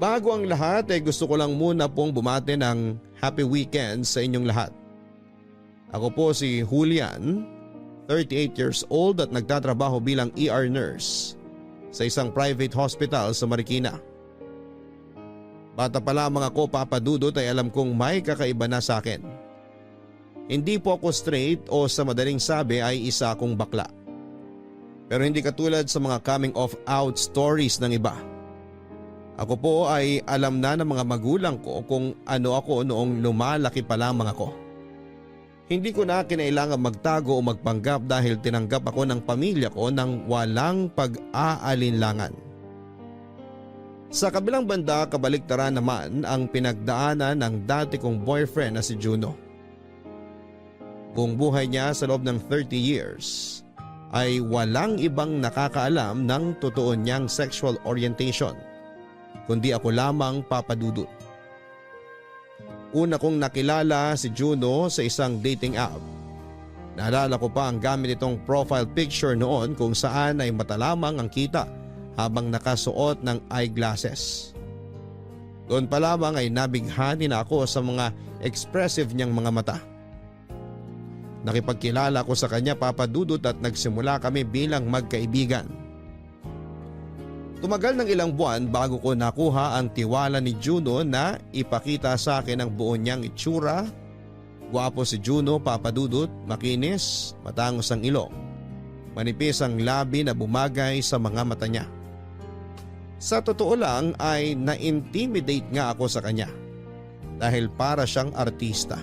Bago ang lahat ay gusto ko lang muna pong bumati ng happy weekend sa inyong lahat. Ako po si Julian, 38 years old at nagtatrabaho bilang ER nurse sa isang private hospital sa Marikina. Bata pa lamang ako, Papa Dudut, ay alam kong may kakaiba na sa akin. Hindi po ako straight o sa madaling sabi ay isa akong bakla. Pero hindi katulad sa mga coming of out stories ng iba. Ako po ay alam na ng mga magulang ko kung ano ako noong lumalaki pa lamang ako. Hindi ko na kinailangan magtago o magpanggap dahil tinanggap ako ng pamilya ko ng walang pag-aalinlangan. Sa kabilang banda, kabaliktaran naman ang pinagdaanan ng dati kong boyfriend na si Juno. Buong buhay niya sa loob ng 30 years ay walang ibang nakakaalam ng totoo niyang sexual orientation, kundi ako lamang, Papa Dudut. Una kong nakilala si Juno sa isang dating app. Naalala ko pa ang gamit itong profile picture noon kung saan ay mata lamang ang kita habang nakasuot ng eyeglasses. Doon pa lamang ay nabighani na ako sa mga expressive niyang mga mata. Nakipagkilala ko sa kanya, Papa Dudut, at nagsimula kami bilang magkaibigan. Tumagal ng ilang buwan bago ko nakuha ang tiwala ni Juno na ipakita sa akin ang buo niyang itsura. Gwapo si Juno, Papa Dudut, makinis, matangos ang ilong, manipis ang labi na bumagay sa mga mata niya. Sa totoo lang ay na-intimidate nga ako sa kanya dahil para siyang artista.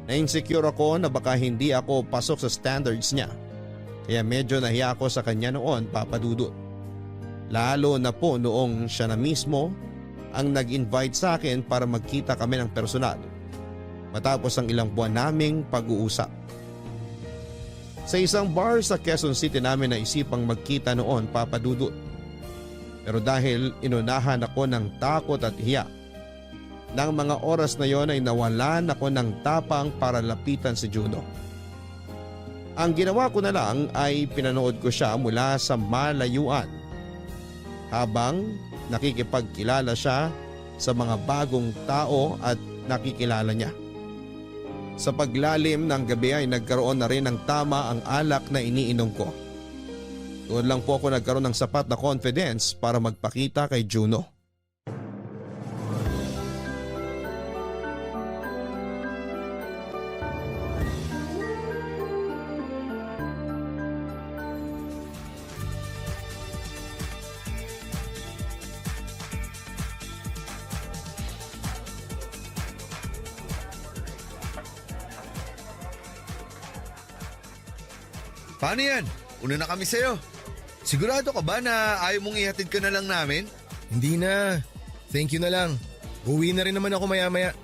Na-insecure ako na baka hindi ako pasok sa standards niya, kaya medyo nahiya ako sa kanya noon, Papa Dudut. Lalo na po noong siya na mismo ang nag-invite sa akin para magkita kami ng personal matapos ang ilang buwan naming pag-uusap. Sa isang bar sa Quezon City namin naisipang magkita noon, Papa Dudut. Pero dahil inunahan ako ng takot at hiya, nang mga oras na yon ay nawalan ako ng tapang para lapitan si Juno. Ang ginawa ko na lang ay pinanood ko siya mula sa malayuan habang nakikipagkilala siya sa mga bagong tao at nakikilala niya. Sa paglalim ng gabi ay nagkaroon na rin ng tama ang alak na iniinom ko. Doon lang po ako nagkaroon ng sapat na confidence para magpakita kay Juno. Paano yan? Una na kami sa'yo. Sigurado ka ba na ayaw mong ihatid ka na lang namin? Hindi na. Thank you na lang. Uwi na rin naman ako maya-maya.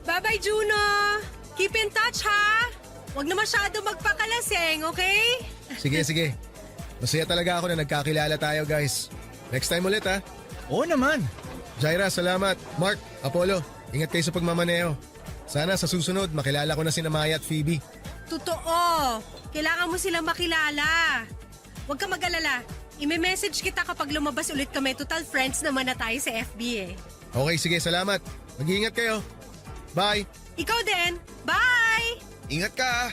Bye-bye, Juno! Keep in touch, ha? Huwag na masyado magpakalaseng, okay? Sige. Masaya talaga ako na nagkakilala tayo, guys. Next time ulit, ha? Oo naman. Jaira, salamat. Mark, Apollo, ingat kayo sa pagmamaneo. Sana sa susunod makilala ko na sina Maya at Phoebe. Totoo. Kailangan mo silang makilala. Huwag ka mag-alala. I-message kita kapag lumabas ulit kami. Total friends naman na tayo sa FB eh. Okay, sige, salamat. Mag-iingat kayo. Bye! Ikaw din. Bye! Ingat ka ah.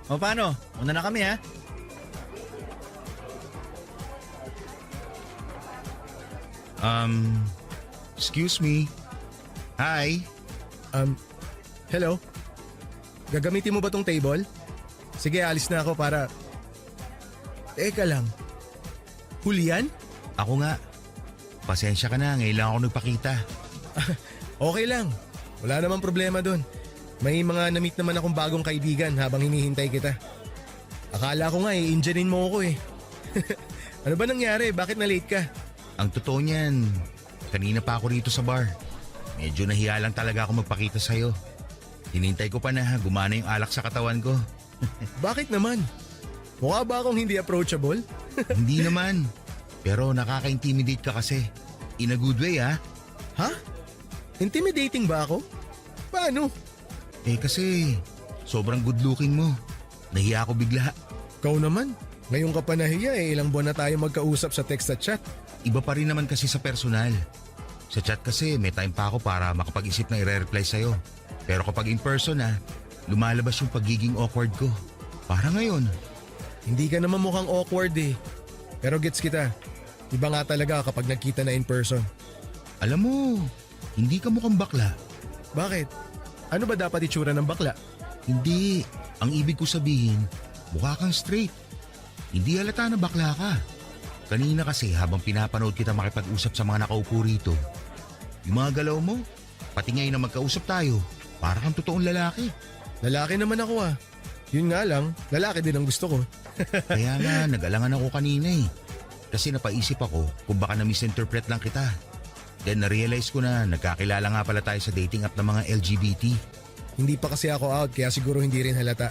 O paano? Una na kami ha. Excuse me. Hi. Hello? Gagamitin mo ba tong table? Sige, alis na ako para… Teka lang. Julian? Ako nga. Pasensya ka na, ngayon lang ako nagpakita. Okay lang. Wala namang problema dun. May mga na-meet naman akong bagong kaibigan habang hinihintay kita. Akala ko nga i-injanin mo ako eh. Ano ba nangyari? Bakit na-late ka? Ang totoo niyan, kanina pa ako rito sa bar. Medyo nahiya lang talaga ako magpakita sa'yo. Hinintay ko pa na gumana yung alak sa katawan ko. Bakit naman? Mukha ba akong hindi approachable? Hindi naman. Pero nakaka-intimidate ka kasi. In a good way ha? Ha? Intimidating ba ako? Paano? Eh kasi sobrang good looking mo. Nahiya ako bigla. Ikaw naman. Ngayon ka pa nahiya ilang buwan na tayo magkausap sa text at chat. Iba pa rin naman kasi sa personal. Sa chat kasi may time pa ako para makapag-isip na i-reply sa'yo. Pero kapag in person lumalabas yung pagiging awkward ko. Para ngayon. Hindi ka naman mukhang awkward eh. Pero gets kita. Iba nga talaga kapag nagkita na in person. Alam mo, hindi ka mukhang bakla. Bakit? Ano ba dapat itsura ng bakla? Hindi. Ang ibig ko sabihin, mukha kang straight. Hindi halata na bakla ka. Kanina kasi habang pinapanood kita makipag-usap sa mga nakaupo rito, yung mga galaw mo, pati ngayon na magkausap tayo, para kang totoong lalaki. Lalaki naman ako ah. Yun nga lang, lalaki din ang gusto ko. Kaya nga, nag-alangan ako kanina eh. Kasi napaisip ako kung baka na-misinterpret lang kita. Then na-realize ko na nagkakilala nga pala tayo sa dating app ng mga LGBT. Hindi pa kasi ako out kaya siguro hindi rin halata.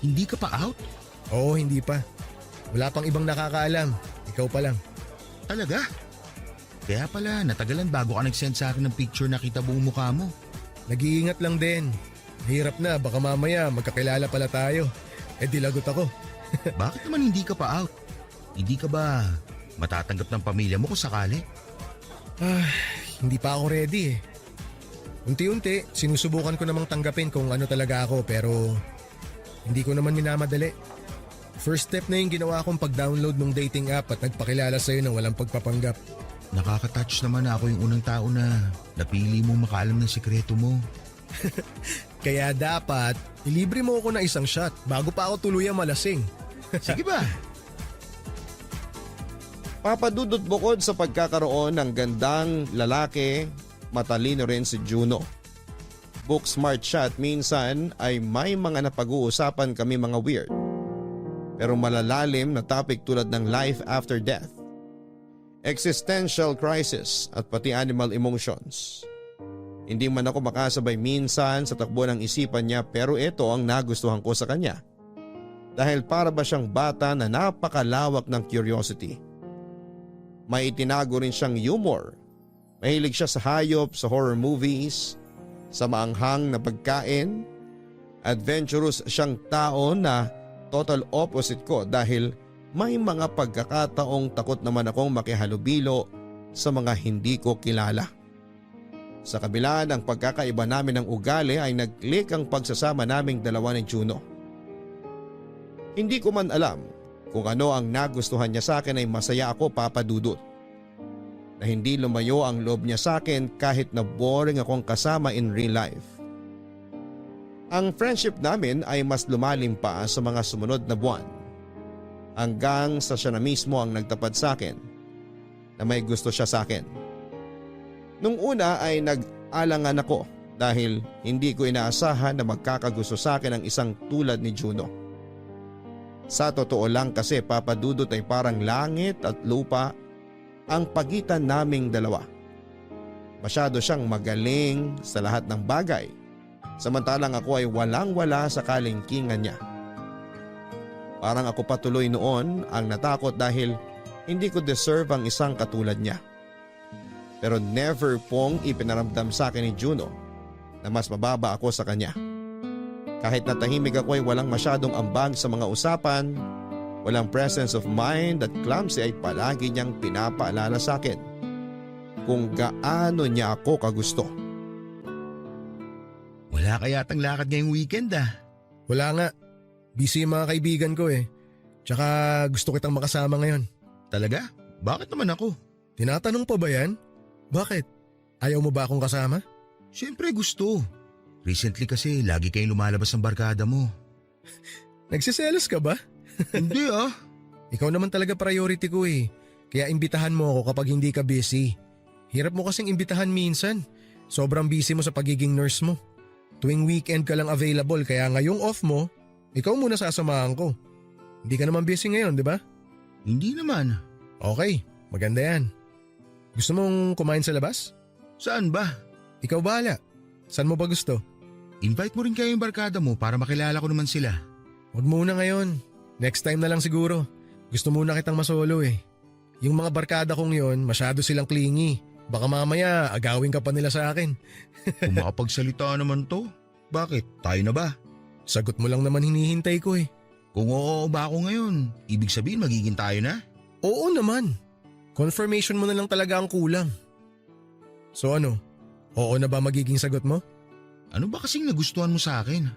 Hindi ka pa out? Oo, hindi pa. Wala pang ibang nakakaalam. Ikaw pa lang. Talaga? Kaya pala, natagalan bago ka nag-send sa akin ng picture na kita buong mukha mo. Nag-iingat lang din. Hirap na, baka mamaya magkakilala pala tayo. Eh di lagot ako. Bakit naman hindi ka pa out? Hindi ka ba matatanggap ng pamilya mo kung sakali? Hindi pa ako ready eh. Unti-unti, sinusubukan ko namang tanggapin kung ano talaga ako pero hindi ko naman minamadali. First step na yung ginawa kong pag-download ng dating app at nagpakilala sa'yo nang walang pagpapanggap. Nakaka-touch naman ako yung unang tao na napili mong makaalam ng sikreto mo. Kaya dapat, ilibre mo ako na isang shot bago pa ako tuluyang malasing. Sige ba? Papadudot bukod sa pagkakaroon ng gandang lalaki, matalino rin si Juno. Book smart siya at minsan ay may mga napag-uusapan kami mga weird. Pero malalalim na topic tulad ng life after death, existential crisis at pati animal emotions. Hindi man ako makasabay minsan sa takbo ng isipan niya pero ito ang nagustuhan ko sa kanya. Dahil para ba siyang bata na napakalawak ng curiosity. May itinago rin siyang humor. Mahilig siya sa hayop, sa horror movies, sa maanghang na pagkain. Adventurous siyang tao na total opposite ko dahil may mga pagkakataong takot naman akong makihalubilo sa mga hindi ko kilala. Sa kabila ng pagkakaiba namin ng ugali ay nag-click ang pagsasama naming dalawa ni Juno. Hindi ko man alam kung ano ang nagustuhan niya sa akin ay masaya ako papadudot. Na hindi lumayo ang loob niya sa akin kahit na boring akong kasama in real life. Ang friendship namin ay mas lumalim pa sa mga sumunod na buwan. Hanggang sa siya na mismo ang nagtapat sa akin na may gusto siya sa akin. Nung una ay nag-alangan ako dahil hindi ko inaasahan na magkakagusto sa akin ang isang tulad ni Juno. Sa totoo lang kasi papadudot ay parang langit at lupa ang pagitan naming dalawa. Masyado siyang magaling sa lahat ng bagay. Samantalang ako ay walang-wala sa kalingkingan niya. Parang ako patuloy noon ang natakot dahil hindi ko deserve ang isang katulad niya. Pero never pong ipinaramdam sa akin ni Juno na mas mababa ako sa kanya. Kahit natahimik ako ay walang masyadong ambag sa mga usapan, walang presence of mind at clumsy ay palagi niyang pinapaalala sa akin kung gaano niya ako kagusto. Wala kaya tang lakad ngayong weekend Wala nga. Busy yung mga kaibigan ko eh. Tsaka gusto kitang makasama ngayon. Talaga? Bakit naman ako? Tinatanong pa ba yan? Bakit? Ayaw mo ba akong kasama? Siyempre gusto. Recently kasi lagi kayong lumalabas ng barkada mo. Nagsiselos ka ba? Hindi Ikaw naman talaga priority ko eh. Kaya imbitahan mo ako kapag hindi ka busy. Hirap mo kasing imbitahan minsan. Sobrang busy mo sa pagiging nurse mo. Tuwing weekend ka lang available kaya ngayong off mo, ikaw muna sasamahan ko. Hindi ka naman busy ngayon, di ba? Hindi naman. Okay, maganda yan. Gusto mong kumain sa labas? Saan ba? Ikaw bahala. Saan mo ba gusto? Invite mo rin kayo yung barkada mo para makilala ko naman sila. Huwag muna ngayon. Next time na lang siguro. Gusto muna kitang masolo eh. Yung mga barkada kong yon, masyado silang clingy. Baka mamaya agawin ka pa nila sa akin. Kung makapagsalita naman to, bakit? Tayo na ba? Sagot mo lang naman hinihintay ko eh. Kung oo ba ako ngayon, ibig sabihin magiging tayo na? Oo naman. Confirmation mo na lang talaga ang kulang. So ano, oo na ba magiging sagot mo? Ano ba kasing nagustuhan mo sa akin?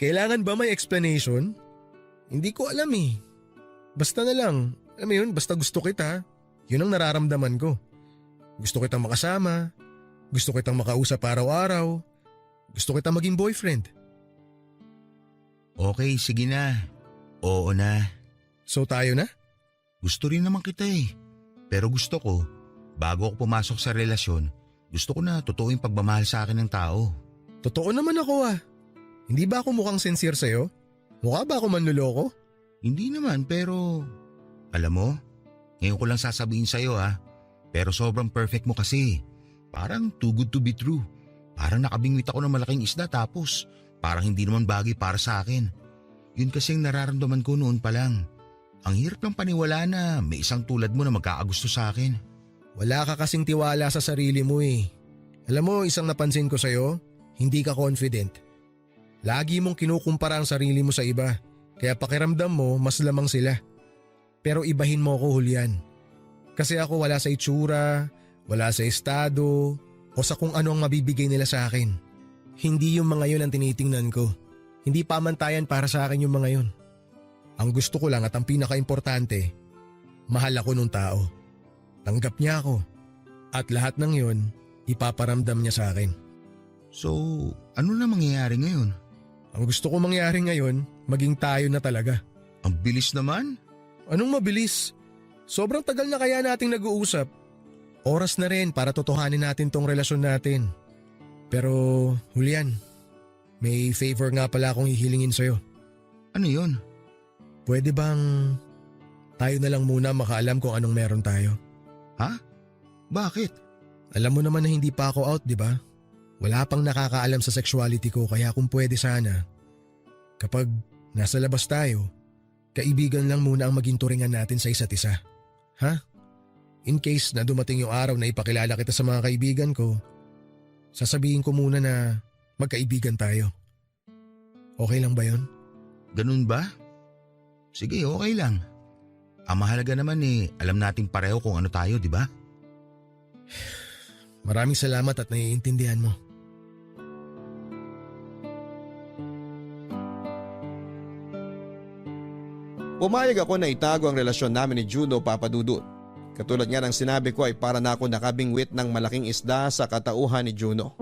Kailangan ba may explanation? Hindi ko alam eh. Basta na lang, alam mo yun, basta gusto kita. Yun ang nararamdaman ko. Gusto kitang makasama, gusto kitang makausap araw-araw, gusto kitang maging boyfriend. Okay, sige na. Oo na. So tayo na? Gusto rin naman kita eh. Pero gusto ko, bago ako pumasok sa relasyon, gusto ko na totoo yung pagmamahal sa akin ng tao. Totoo naman ako ah. Hindi ba ako mukhang sincere sa'yo? Mukha ba ako manluloko? Hindi naman pero, alam mo, ngayon ko lang sasabihin sa'yo pero sobrang perfect mo kasi. Parang too good to be true. Parang nakabingwit ako ng malaking isda tapos parang hindi naman bagay para sa akin. Yun kasi ang nararamdaman ko noon pa lang. Ang hirap ng paniwala na may isang tulad mo na magkakagusto sa akin. Wala ka kasing tiwala sa sarili mo eh. Alam mo, isang napansin ko sa'yo, hindi ka confident. Lagi mong kinukumpara ang sarili mo sa iba, kaya pakiramdam mo mas lamang sila. Pero ibahin mo ako, Julian. Kasi ako wala sa itsura, wala sa estado, o sa kung ano ang mabibigay nila sa akin. Hindi yung mga yun ang tinitingnan ko. Hindi pamantayan para sa akin yung mga yun. Ang gusto ko lang at ang pinaka-importante, mahal ako nung tao. Tanggap niya ako. At lahat ng yun, ipaparamdam niya sa akin. So, ano na mangyayari ngayon? Ang gusto ko mangyari ngayon, maging tayo na talaga. Ang bilis naman. Anong mabilis? Sobrang tagal na kaya nating nag-uusap. Oras na rin para totohanin natin tong relasyon natin. Pero, Julian, may favor nga pala akong hihilingin sa'yo. Ano yun? Pwede bang tayo na lang muna makaalam kung anong meron tayo? Ha? Bakit? Alam mo naman na hindi pa ako out, di ba? Wala pang nakakaalam sa sexuality ko kaya kung pwede sana, kapag nasa labas tayo, kaibigan lang muna ang maging turingan natin sa isa't isa. Ha? In case na dumating yung araw na ipakilala kita sa mga kaibigan ko, sasabihin ko muna na magkaibigan tayo. Okay lang ba yun? Ganun ba? Sige, okay lang. Ang mahalaga naman alam nating pareho kung ano tayo, di ba? Maraming salamat at naiintindihan mo. Pumayag ako na itago ang relasyon namin ni Juno, Papa Dudut. Katulad nga ng sinabi ko ay para na ako nakabingwit ng malaking isda sa katauhan ni Juno.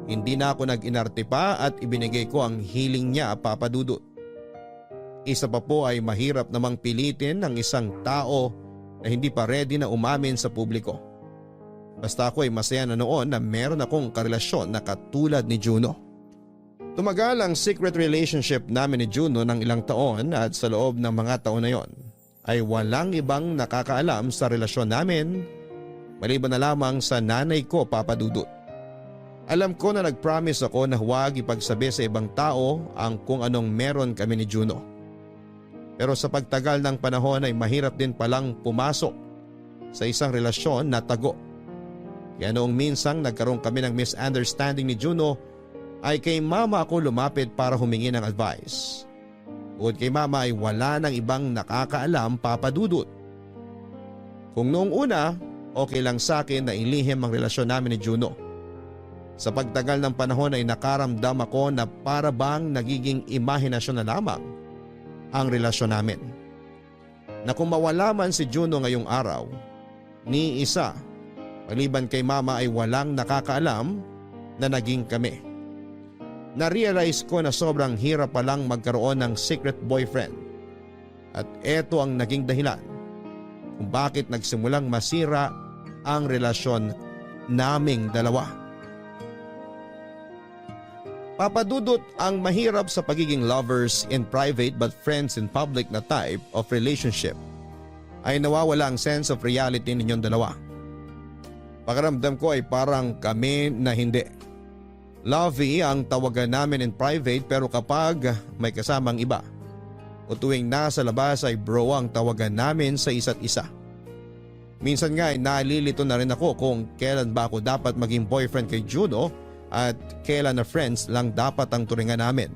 Hindi na ako nag-inarte pa at ibinigay ko ang hiling niya, Papa Dudut. Isa pa po ay mahirap namang pilitin ng isang tao na hindi pa ready na umamin sa publiko. Basta ako ay masaya na noon na meron akong karelasyon na katulad ni Juno. Tumagal ang secret relationship namin ni Juno ng ilang taon at sa loob ng mga taon na yon ay walang ibang nakakaalam sa relasyon namin maliban na lamang sa nanay ko, Papa Dudut. Alam ko na nag-promise ako na huwag ipagsabi sa ibang tao ang kung anong meron kami ni Juno. Pero sa pagtagal ng panahon ay mahirap din palang pumasok sa isang relasyon na tago. Kaya noong minsang nagkaroon kami ng misunderstanding ni Juno ay kay mama ako lumapit para humingi ng advice. Bukod kay mama ay wala nang ibang nakakaalam, Papa Dudut. Kung noong una, okay lang sa akin na ilihim ang relasyon namin ni Juno. Sa pagtagal ng panahon ay nakaramdam ako na para bang nagiging imahinasyon na lamang ang relasyon namin. Na kung mawala man si Juno ngayong araw, ni isa, maliban kay mama ay walang nakakaalam na naging kami. Na-realize ko na sobrang hirap palang magkaroon ng secret boyfriend. At eto ang naging dahilan kung bakit nagsimulang masira ang relasyon naming dalawa. Papa Dudut, ang mahirap sa pagiging lovers in private but friends in public na type of relationship ay nawawala ang sense of reality ninyong dalawa. Pakiramdam ko ay parang kami na hindi. Lovey ang tawagan namin in private pero kapag may kasamang iba o tuwing nasa labas ay bro ang tawagan namin sa isa't isa. Minsan nga ay nalilito na rin ako kung kailan ba ako dapat maging boyfriend kay Juno at kailan na friends lang dapat ang turingan namin.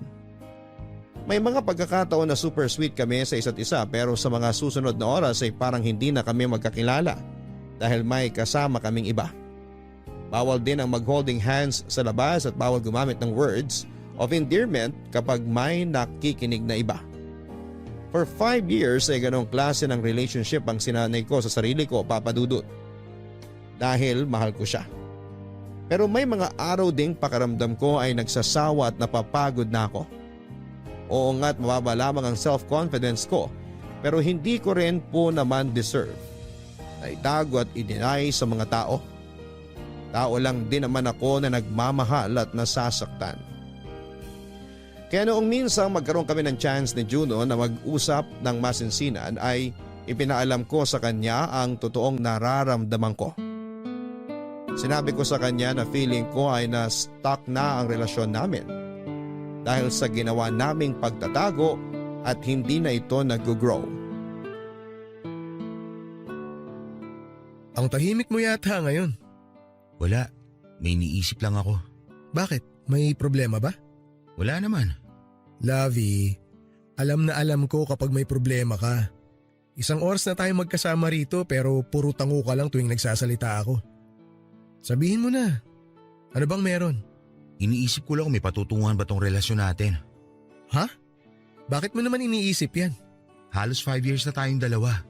May mga pagkakataon na super sweet kami sa isa't isa pero sa mga susunod na oras ay parang hindi na kami magkakilala dahil may kasama kaming iba. Bawal din ang mag-holding hands sa labas at bawal gumamit ng words of endearment kapag may nakikinig na iba. For 5 years ay ganong klase ng relationship ang sinanay ko sa sarili ko, Papa Dudut. Dahil mahal ko siya. Pero may mga araw ding pakaramdam ko ay nagsasawa at napapagod na ako. Oo nga't mababa lamang ang self-confidence ko pero hindi ko rin po naman deserve. Naitago at i-deny sa mga tao. Tao lang din naman ako na nagmamahal at nasasaktan. Kaya noong minsan magkaroon kami ng chance ni Juno na mag-usap ng masinsinan ay ipinaalam ko sa kanya ang totoong nararamdaman ko. Sinabi ko sa kanya na feeling ko ay na-stuck na ang relasyon namin dahil sa ginawa naming pagtatago at hindi na ito nag-grow. Ang tahimik mo yata ngayon. Wala, may iniisip lang ako. Bakit? May problema ba? Wala naman. Lovey, alam na alam ko kapag may problema ka. Isang oras na tayo magkasama rito pero puro tango ka lang tuwing nagsasalita ako. Sabihin mo na. Ano bang meron? Iniisip ko lang kung may patutunguhan ba tong relasyon natin. Ha? Bakit mo naman iniisip yan? Halos 5 years na tayong dalawa.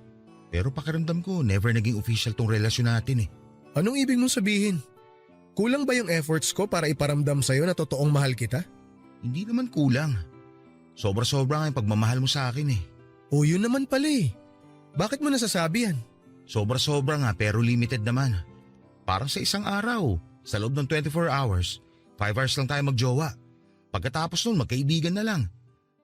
Pero pakiramdam ko never naging official tong relasyon natin eh. Anong ibig mong sabihin? Kulang ba yung efforts ko para iparamdam sa'yo na totoong mahal kita? Hindi naman kulang. Sobra-sobra nga yung pagmamahal mo sa akin eh. O yun naman pala eh. Bakit mo nasasabi yan? Sobra-sobra nga pero limited naman. Parang sa isang araw, sa loob ng 24 hours, 5 hours lang tayo magjowa. Pagkatapos nun magkaibigan na lang.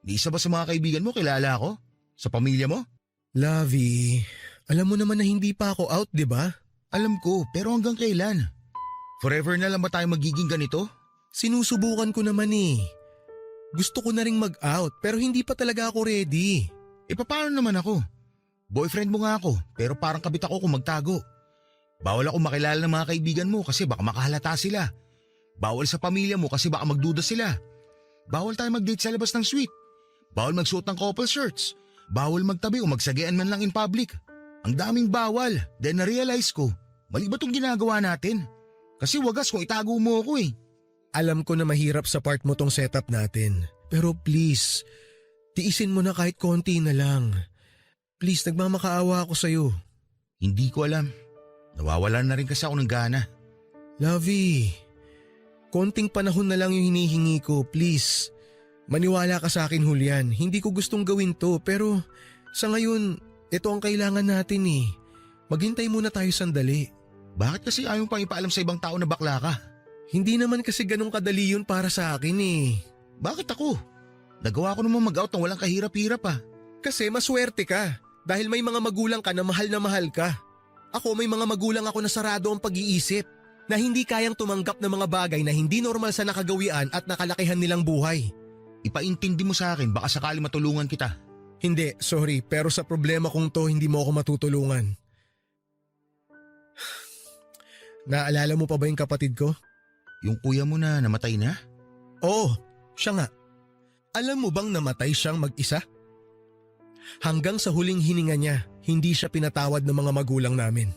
Di isa ba sa mga kaibigan mo kilala ako? Sa pamilya mo? Lovey, alam mo naman na hindi pa ako out, di ba? Alam ko, pero hanggang kailan? Forever na lang ba tayo magiging ganito? Sinusubukan ko naman eh. Gusto ko na ring mag-out pero hindi pa talaga ako ready. E paano naman ako? Boyfriend mo nga ako pero parang kabit ako kung magtago. Bawal ako makilala ng mga kaibigan mo kasi baka makahalata sila. Bawal sa pamilya mo kasi baka magduda sila. Bawal tayo mag-date sa labas ng suite. Bawal magsuot ng couple shirts. Bawal magtabi o magsagian man lang in public. Ang daming bawal. Then na-realize ko, mali ba itong ginagawa natin? Kasi wagas kung itago mo ako eh. Alam ko na mahirap sa part mo tong setup natin. Pero please, tiisin mo na kahit konti na lang. Please, nagmamakaawa ako sa'yo. Hindi ko alam. Nawawalan na rin kasi ako ng gana. Lovey, konting panahon na lang yung hinihingi ko, please. Maniwala ka sa akin, Julian. Hindi ko gustong gawin to pero sa ngayon, ito ang kailangan natin eh. Maghintay muna tayo sandali. Bakit kasi ayaw pang ipaalam sa ibang tao na bakla ka? Hindi naman kasi ganun kadali yun para sa akin eh. Bakit ako? Nagawa ko naman mag-out ng walang kahirap-hirap ah. Kasi maswerte ka dahil may mga magulang ka na mahal ka. Ako may mga magulang ako na sarado ang pag-iisip na hindi kayang tumanggap ng mga bagay na hindi normal sa nakagawian at nakalakihan nilang buhay. Ipaintindi mo sa akin baka sakali matulungan kita. Hindi, sorry, pero sa problema kong to hindi mo ako matutulungan. Naalala mo pa ba yung kapatid ko? Yung kuya mo na namatay na? Oo, siya nga. Alam mo bang namatay siyang mag-isa? Hanggang sa huling hininga niya, hindi siya pinatawad ng mga magulang namin.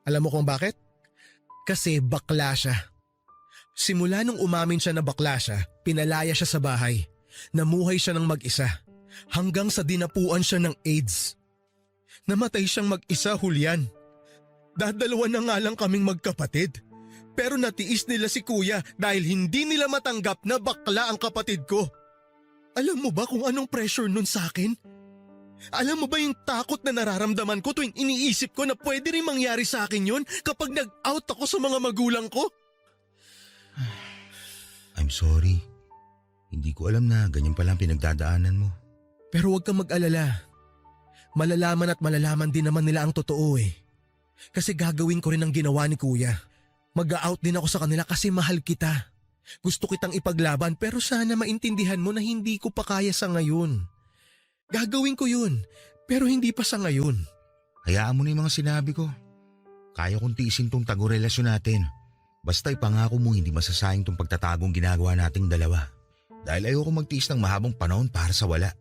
Alam mo kung bakit? Kasi bakla siya. Simula nung umamin siya na bakla siya, pinalaya siya sa bahay. Namuhay siya ng mag-isa. Hanggang sa dinapuan siya ng AIDS. Namatay siyang mag-isa, Julian. Dadalawa na nga lang kaming magkapatid. Pero natiis nila si kuya dahil hindi nila matanggap na bakla ang kapatid ko. Alam mo ba kung anong pressure nun sa akin? Alam mo ba yung takot na nararamdaman ko tuwing iniisip ko na pwede rin mangyari sa akin yun kapag nag-out ako sa mga magulang ko? I'm sorry. Hindi ko alam na ganyan pala ang pinagdadaanan mo. Pero huwag kang mag-alala. Malalaman at malalaman din naman nila ang totoo eh. Kasi gagawin ko rin ang ginawa ni kuya. Mag-out din ako sa kanila kasi mahal kita. Gusto kitang ipaglaban pero sana maintindihan mo na hindi ko pa kaya sa ngayon. Gagawin ko yun, pero hindi pa sa ngayon. Hayaan mo na yung mga sinabi ko. Kaya kong tiisin tong tago-relasyon natin. Basta ipangako mo hindi masasayang tong pagtatagong ginagawa nating dalawa. Dahil ayoko magtiis ng mahabang panahon para sa wala.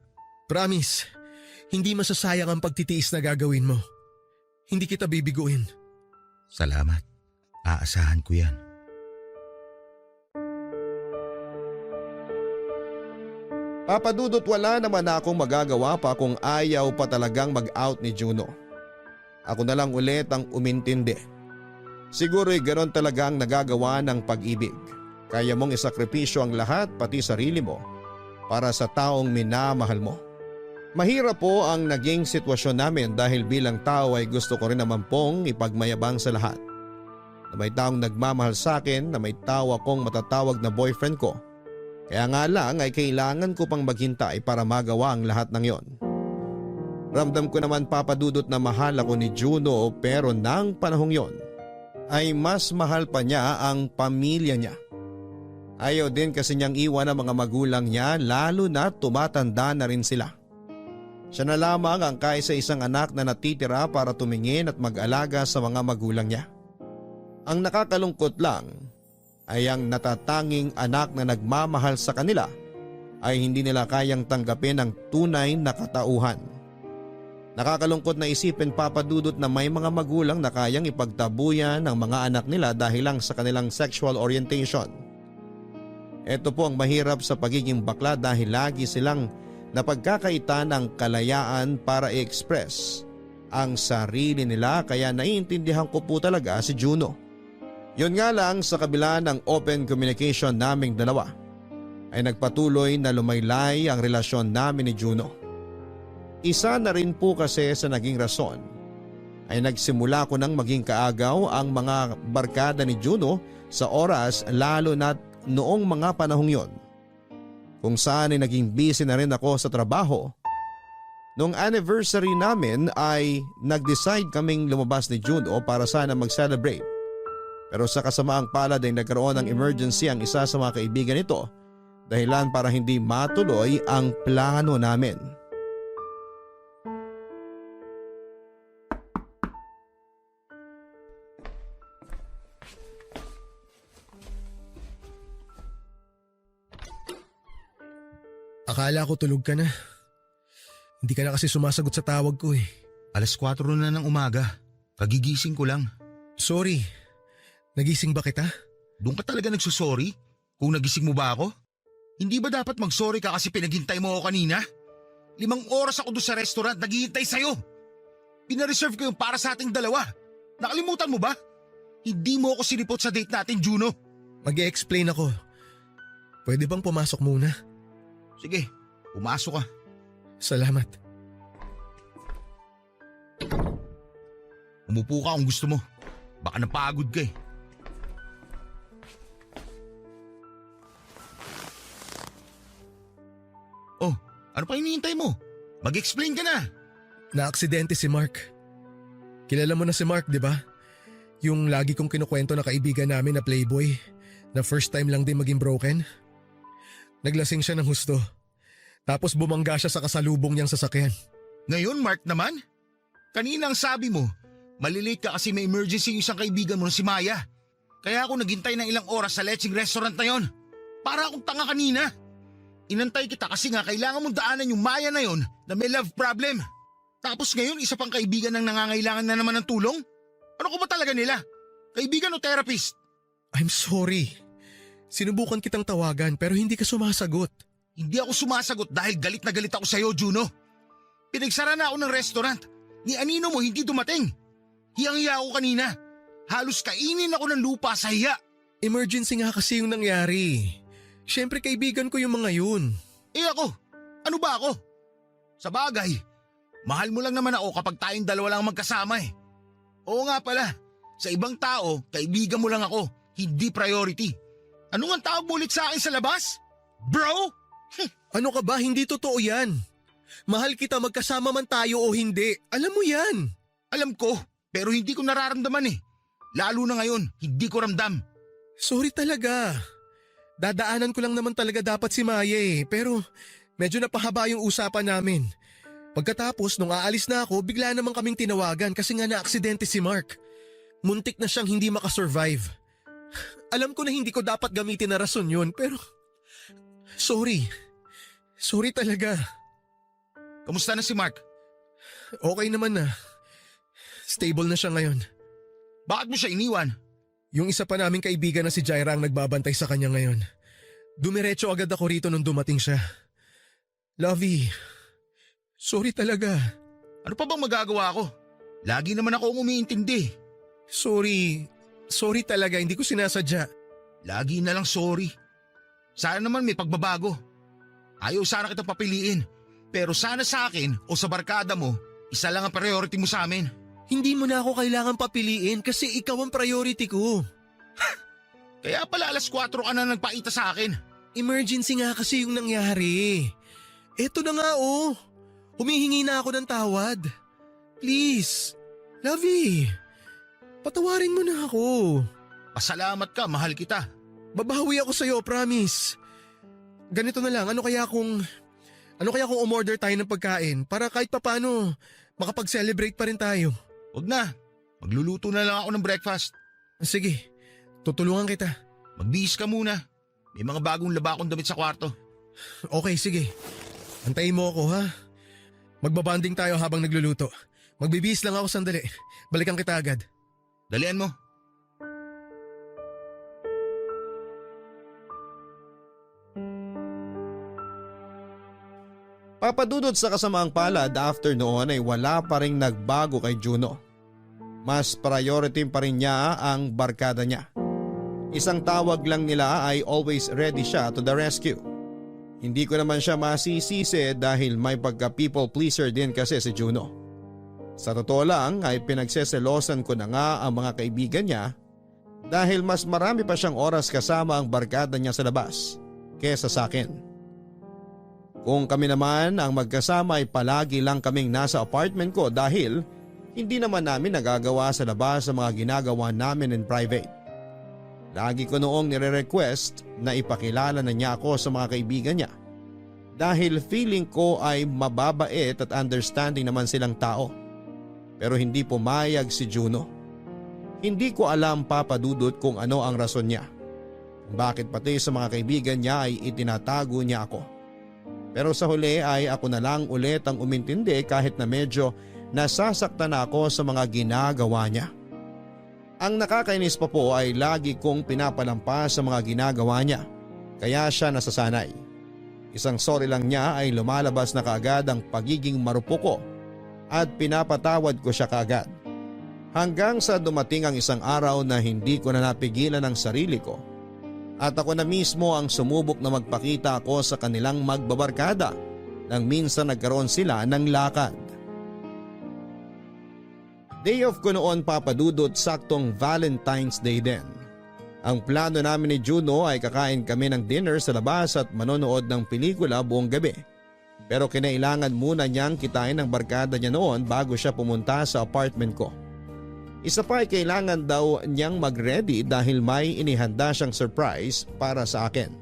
Promise, hindi masasayang ang pagtitiis na gagawin mo. Hindi kita bibiguin. Salamat. Aasahan ko yan. Papa Dudut, wala naman akong magagawa pa kung ayaw pa talagang mag-out ni Juno. Ako na lang ulit ang umintindi. Siguro'y ganoon talagang nagagawa ng pag-ibig. Kaya mong isakripisyo ang lahat pati sarili mo para sa taong minamahal mo. Mahirap po ang naging sitwasyon namin dahil bilang tao ay gusto ko rin naman pong ipagmayabang sa lahat. Na may taong nagmamahal sa akin, na may tao akong matatawag na boyfriend ko. Kaya nga lang ay kailangan ko pang maghintay para magawa ang lahat ng yon. Ramdam ko naman, Papa Dudut, na mahal ako ni Juno, pero nang panahong yon ay mas mahal pa niya ang pamilya niya. Ayaw din kasi niyang iwan ang mga magulang niya, lalo na tumatanda na rin sila. Siya na lamang ang kaisa-isang anak na natitira para tumingin at mag-alaga sa mga magulang niya. Ang nakakalungkot lang ay ang natatanging anak na nagmamahal sa kanila ay hindi nila kayang tanggapin ang tunay na katauhan. Nakakalungkot na isipin, Papa Dudut, na may mga magulang na kayang ipagtabuyan ng mga anak nila dahil lang sa kanilang sexual orientation. Ito po ang mahirap sa pagiging bakla dahil lagi silang napagkakaitan ng kalayaan para i-express ang sarili nila, kaya naiintindihan ko po talaga si Juno. Yun nga lang, sa kabila ng open communication naming dalawa ay nagpatuloy na lumaylay ang relasyon namin ni Juno. Isa na rin po kasi sa naging rason ay nagsimula ko nang maging kaagaw ang mga barkada ni Juno sa oras, lalo na noong mga panahong yon, kung saan ay naging busy na rin ako sa trabaho. Noong anniversary namin ay nag-decide kaming lumabas ni Juno para sana mag-celebrate. Pero sa kasamaang palad ay nagkaroon ng emergency ang isa sa mga kaibigan nito, dahilan para hindi matuloy ang plano namin. Akala ko tulog ka na. Hindi ka na kasi sumasagot sa tawag ko eh. 4:00 na ng umaga. Kagigising ko lang. Sorry. Nagising ba kita? Doon ka talaga nagsusorry? Kung nagising mo ba ako? Hindi ba dapat mag-sorry ka kasi pinaghintay mo ako kanina? 5 oras ako doon sa restaurant naghihintay sa'yo. Pinareserve ko yung para sa ating dalawa. Nakalimutan mo ba? Hindi mo ako sinipot sa date natin, Juno. Mag-e-explain ako. Pwede bang pumasok muna? Sige, pumasok ka. Salamat. Umupo ka kung gusto mo. Baka napagod ka eh. Oh, ano pa hinihintay mo? Mag-explain ka na. Naaksidente si Mark. Kilala mo na si Mark, di ba? Yung lagi kong kinukwento na kaibigan namin na playboy, na first time lang din maging broken. Naglasing siya ng husto. Tapos bumangga siya sa kasalubong niyang sasakyan. Ngayon, Mark naman? Kanina ang sabi mo, malilate ka kasi may emergency yung isang kaibigan mo na si Maya. Kaya ako naghintay ng ilang oras sa lecheng restaurant na yon. Para akong tanga kanina. Inantay kita kasi nga kailangan mong daanan yung Maya na yon na may love problem. Tapos ngayon, isa pang kaibigan ang nangangailangan na naman ng tulong? Ano ko ba talaga nila? Kaibigan o therapist? I'm sorry. Sinubukan kitang tawagan pero hindi ka sumasagot. Hindi ako sumasagot dahil galit na galit ako sa'yo, Juno. Pinagsara na ako ng restaurant. Ni Anino mo hindi dumating. Hiyang-hiya ako kanina. Halos kainin ako ng lupa sa hiya. Emergency nga kasi yung nangyari. Siyempre kaibigan ko yung mga yun. Eh ako, ano ba ako? Sa bagay, mahal mo lang naman ako kapag tayong dalawa lang magkasama eh. Oo nga pala, sa ibang tao, kaibigan mo lang ako, hindi priority. Ano nga tawag mo ulit sa akin sa labas? Bro? Ano ka ba? Hindi totoo yan. Mahal kita magkasama man tayo o hindi. Alam mo yan. Alam ko, pero hindi ko nararamdaman eh. Lalo na ngayon, hindi ko ramdam. Sorry talaga. Dadaanan ko lang naman talaga dapat si Maya eh. Pero medyo napahaba yung usapan namin. Pagkatapos nung aalis na ako, bigla naman kaming tinawagan kasi nga na-aksidente si Mark. Muntik na siyang hindi makasurvive. Alam ko na hindi ko dapat gamitin na rason yun, pero sorry. Sorry talaga. Kamusta na si Mark? Okay naman na. Stable na siya ngayon. Bakit mo siya iniwan? Yung isa pa naming kaibigan na si Jaira ang nagbabantay sa kanya ngayon. Dumiretso agad ako rito nung dumating siya. Lovey, sorry talaga. Ano pa bang magagawa ko? Lagi naman ako umiintindi. Sorry talaga, hindi ko sinasadya. Lagi na lang sorry. Sana naman may pagbabago. Ayaw sana kitang papiliin. Pero sana sa akin o sa barkada mo, isa lang ang priority mo sa amin. Hindi mo na ako kailangan papiliin kasi ikaw ang priority ko. Kaya pala alas 4 ka na nagpaita sa akin. Emergency nga kasi yung nangyari. Eto na nga oh. Humihingi na ako ng tawad. Please, Lovey, patawarin mo na ako. Pasalamat ka, mahal kita. Babawi ako sa'yo, promise. Ganito na lang, ano kaya kung umorder tayo ng pagkain para kahit papano makapag-celebrate pa rin tayo? Wag na, magluluto na lang ako ng breakfast. Sige, tutulungan kita. Magbihis ka muna. May mga bagong laba akong damit sa kwarto. Okay, sige. Antayin mo ako ha. Magbabanding tayo habang nagluluto. Magbibihis lang ako sandali. Balikan kita agad. Dalian mo. Papadudot sa kasamaang palad after noon ay wala pa ring nagbago kay Juno. Mas priority pa rin niya ang barkada niya. Isang tawag lang nila ay always ready siya to the rescue. Hindi ko naman siya masisisi dahil may pagka people pleaser din kasi si Juno. Sa totoo lang ay pinagseselosan ko na nga ang mga kaibigan niya dahil mas marami pa siyang oras kasama ang barkada niya sa labas kesa sa akin. Kung kami naman ang magkasama ay palagi lang kaming nasa apartment ko dahil hindi naman namin nagagawa sa labas sa mga ginagawa namin in private. Lagi ko noong nire-request na ipakilala na niya ako sa mga kaibigan niya dahil feeling ko ay mababait at understanding naman silang tao. Pero hindi pumayag si Juno. Hindi ko alam papadudot kung ano ang rason niya. Bakit pati sa mga kaibigan niya ay itinatago niya ako. Pero sa huli ay ako na lang ulit ang umintindi kahit na medyo nasasaktan ako sa mga ginagawa niya. Ang nakakainis pa po ay lagi kong pinapalampas sa mga ginagawa niya, kaya siya nasasanay. Isang sorry lang niya ay lumalabas na kaagad ang pagiging marupok ko at pinapatawad ko siya kaagad. Hanggang sa dumating ang isang araw na hindi ko na napigilan ang sarili ko. At ako na mismo ang sumubok na magpakita ako sa kanilang magbabarkada nang minsan nagkaroon sila ng lakad. Day off ko noon papadudot saktong Valentine's Day din. Ang plano namin ni Juno ay kakain kami ng dinner sa labas at manonood ng pelikula buong gabi. Pero kinailangan muna niyang kitain ang barkada niya noon bago siya pumunta sa apartment ko. Isa pa ay kailangan daw niyang mag-ready dahil may inihanda siyang surprise para sa akin.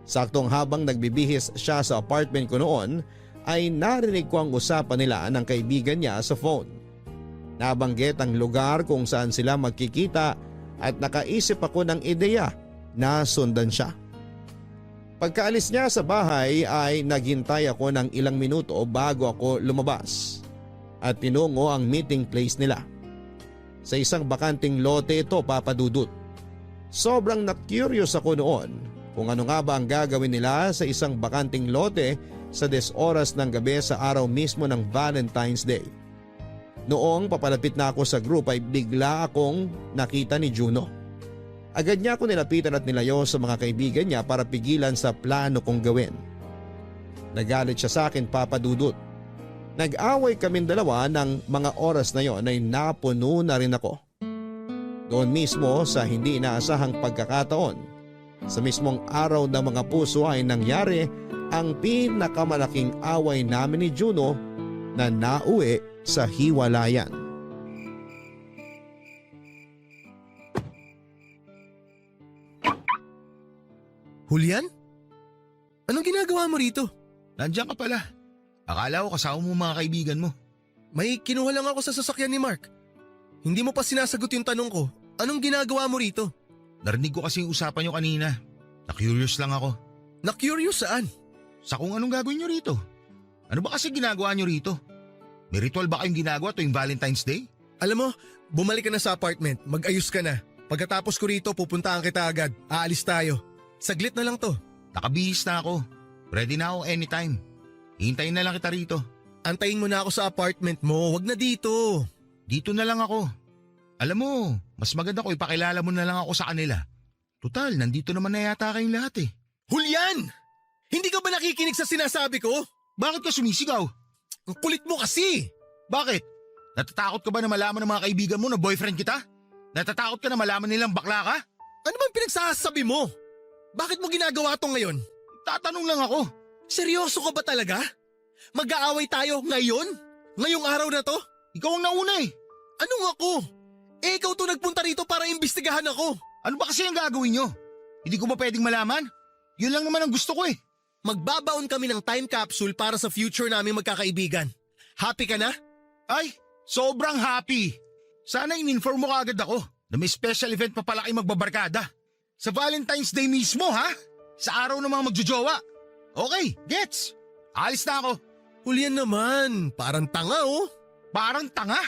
Saktong habang nagbibihis siya sa apartment ko noon ay narinig ko ang usapan nila ng kaibigan niya sa phone. Nabanggit ang lugar kung saan sila magkikita at nakaisip ako ng ideya na sundan siya. Pagkaalis niya sa bahay ay naghintay ako ng ilang minuto bago ako lumabas at tinungo ang meeting place nila. Sa isang bakanting lote ito papadudot. Sobrang na-curious ako noon kung ano nga ba ang gagawin nila sa isang bakanting lote sa 10 oras ng gabi sa araw mismo ng Valentine's Day. Noong papalapit na ako sa group ay bigla akong nakita ni Juno. Agad niya ako nilapitan at nilayo sa mga kaibigan niya para pigilan sa plano kong gawin. Nagalit siya sa akin papadudot. Nag-away kaming dalawa ng mga oras na yon ay napuno na rin ako. Doon mismo sa hindi inaasahang pagkakataon, sa mismong araw ng mga puso ay nangyari ang pinakamalaking away namin ni Juno na nauwi sa hiwalayan. Julian? Anong ginagawa mo rito? Nandiyan ka pala. Akala ko kasama mo mga kaibigan mo. May kinuha lang ako sa sasakyan ni Mark. Hindi mo pa sinasagot yung tanong ko. Anong ginagawa mo rito? Narinig ko kasi yung usapan nyo kanina. Na-curious lang ako. Na-curious saan? Sa kung anong gagawin nyo rito. Ano ba kasi ginagawa nyo rito? May ritual ba kayong ginagawa tuwing Valentine's Day? Alam mo, bumalik ka na sa apartment, mag-ayos ka na. Pagkatapos ko rito, pupuntahan kita agad. Aalis tayo. Saglit na lang to. Nakabihis na ako. Ready na ako anytime. Hintayin na lang kita rito. Antayin mo na ako sa apartment mo, wag na dito. Dito na lang ako. Alam mo, mas maganda ko ipakilala mo na lang ako sa kanila. Total, nandito naman na yata kayong lahat eh. Julian! Hindi ka ba nakikinig sa sinasabi ko? Bakit ka sumisigaw? Ang kulit mo kasi! Bakit? Natatakot ka ba na malaman ng mga kaibigan mo na boyfriend kita? Natatakot ka na malaman nilang bakla ka? Ano bang pinagsasabi mo? Bakit mo ginagawa to ngayon? Tatanong lang ako. Seryoso ka ba talaga? Mag-aaway tayo ngayon? Ngayong araw na to? Ikaw ang nauna eh. Anong ako? Eh ikaw to nagpunta rito para imbestigahan ako. Ano ba kasi ang gagawin nyo? Hindi ko ba pwedeng malaman? Yun lang naman ang gusto ko eh. Magbabaon kami ng time capsule para sa future naming magkakaibigan. Happy ka na? Ay, sobrang happy. Sana in-inform mo kaagad ako na may special event pa pala kayo magbabarkada. Sa Valentine's Day mismo ha? Sa araw ng mga magjojowa. Okay, gets. Alis na ako. Julian naman, parang tanga oh. Parang tanga?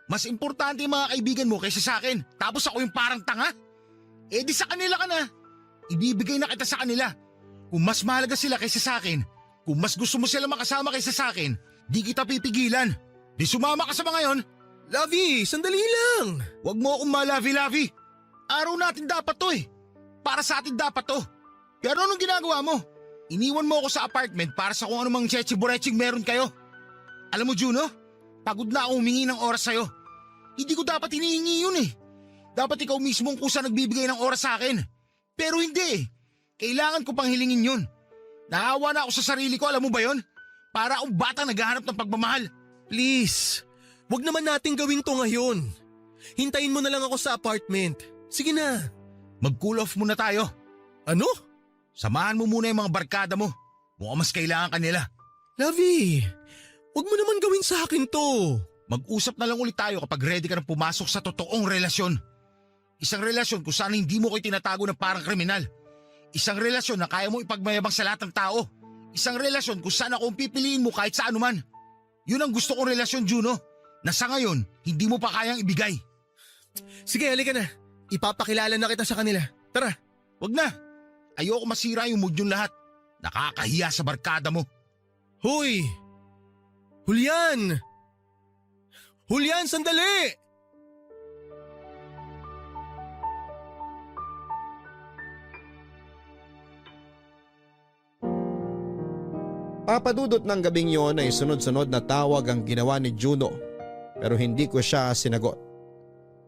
Mas importante yung mga kaibigan mo kaysa sa akin. Tapos ako yung parang tanga? Eh di sa kanila ka na. Ibibigay na kita sa kanila. Kung mas mahalaga sila kaysa sa akin, kung mas gusto mo sila makasama kaysa sa akin, di kita pipigilan. Di sumama ka sa mga yon. Lovey, sandali lang. Huwag mo akong malavi-lavi. Araw natin dapat to eh. Para sa atin dapat to. Pero anong ginagawa mo? Iniwan mo ako sa apartment para sa kung anumang chechi-boreching meron kayo. Alam mo Juno, pagod na ako humingi ng oras sa'yo. Hindi ko dapat hinihingi yun eh. Dapat ikaw mismo ang kusa nagbibigay ng oras sa akin. Pero hindi eh. Kailangan ko pang hilingin yun. Nahawa na ako sa sarili ko, alam mo ba yun? Para akong batang naghahanap ng pagmamahal. Please, wag naman natin gawin to ngayon. Hintayin mo na lang ako sa apartment. Sige na. Mag-cool off muna tayo. Ano? Samahan mo muna yung mga barkada mo. Mukhang mas kailangan ka nila. Lovey, wag mo naman gawin sa akin to. Mag-usap na lang ulit tayo kapag ready ka na pumasok sa totoong relasyon. Isang relasyon kung saan hindi mo ko itinatago ng parang kriminal. Isang relasyon na kaya mo ipagmayabang sa lahat ng tao. Isang relasyon kung saan ako ang pipiliin mo kahit saan man. Yun ang gusto kong relasyon, Juno. Na sa ngayon, hindi mo pa kayang ibigay. Sige, halika na. Ipapakilala na kita sa kanila. Tara. Wag na. Ayoko masira yung mood yung lahat. Nakakahiya sa barkada mo. Hoy! Julian! Julian, sandali! Papadudot ng gabing yon ay sunod-sunod na tawag ang ginawa ni Juno pero hindi ko siya sinagot.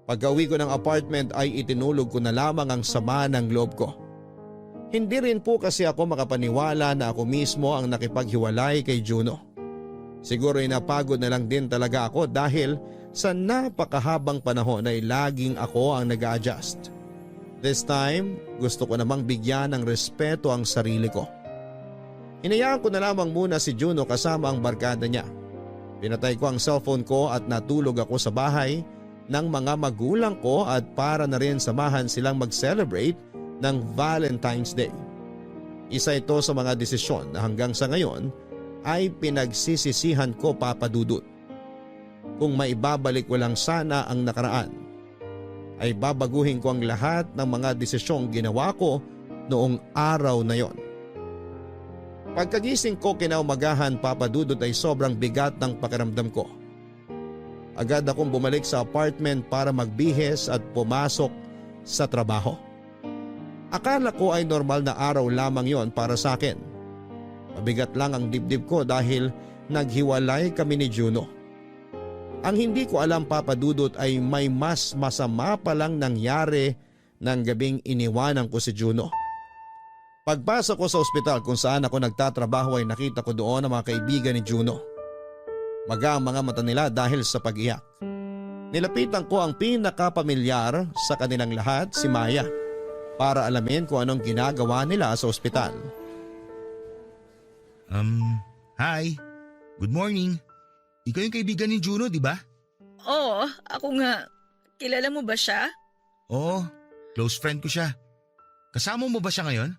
Pag-uwi ko ng apartment ay itinulog ko na lamang ang sama ng loob ko. Hindi rin po kasi ako makapaniwala na ako mismo ang nakipaghiwalay kay Juno. Siguro ay napagod na lang din talaga ako dahil sa napakahabang panahon ay laging ako ang nag-a-adjust. This time, gusto ko namang bigyan ng respeto ang sarili ko. Hinayaan ko na lamang muna si Juno kasama ang barkada niya. Pinatay ko ang cellphone ko at natulog ako sa bahay ng mga magulang ko at para na rin samahan silang mag-celebrate ng Valentine's Day. Isa ito sa mga desisyon na hanggang sa ngayon ay pinagsisisihan ko, Papa Dudut. Kung maibabalik ko lang sana ang nakaraan, ay babaguhin ko ang lahat ng mga desisyong ginawa ko noong araw na yon. Pagkagising ko kinaumagahan, Papa Dudut, ay sobrang bigat ng pakiramdam ko. Agad akong bumalik sa apartment para magbihis at pumasok sa trabaho. Akala ko ay normal na araw lamang yon para sa akin. Mabigat lang ang dibdib ko dahil naghiwalay kami ni Juno. Ang hindi ko alam, Papa Dudut, ay may mas masama palang nangyari ng gabing iniwanan ko si Juno. Pagpasok ko sa ospital kung saan ako nagtatrabaho ay nakita ko doon ang mga kaibigan ni Juno. Maga ang mga mata nila dahil sa pag-iyak. Nilapitan ko ang pinakapamilyar sa kanilang lahat, si Maya, para alamin kung anong ginagawa nila sa ospital. Hi. Good morning. Ikaw yung kaibigan ni Juno, di ba? Oo, ako nga. Kilala mo ba siya? Oo, close friend ko siya. Kasama mo ba siya ngayon?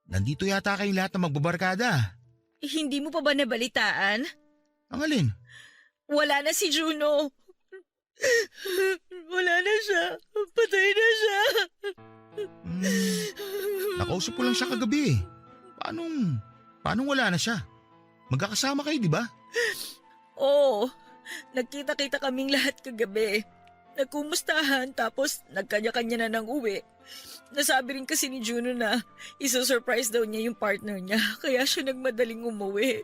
Nandito yata kayong lahat na magbabarkada. Hindi mo pa ba nabalitaan? Ang alin? Wala na si Juno. Wala na siya. Patay na siya. Nakausap ko lang siya kagabi eh. Paano wala na siya? Magkakasama kayo, di ba? Oo. Nagkita-kita kaming lahat kagabi. Nagkumustahan tapos nagkanya-kanya na ng uwi. Nasabi rin kasi ni Juno na iso-surprise daw niya yung partner niya kaya siya nagmadaling umuwi.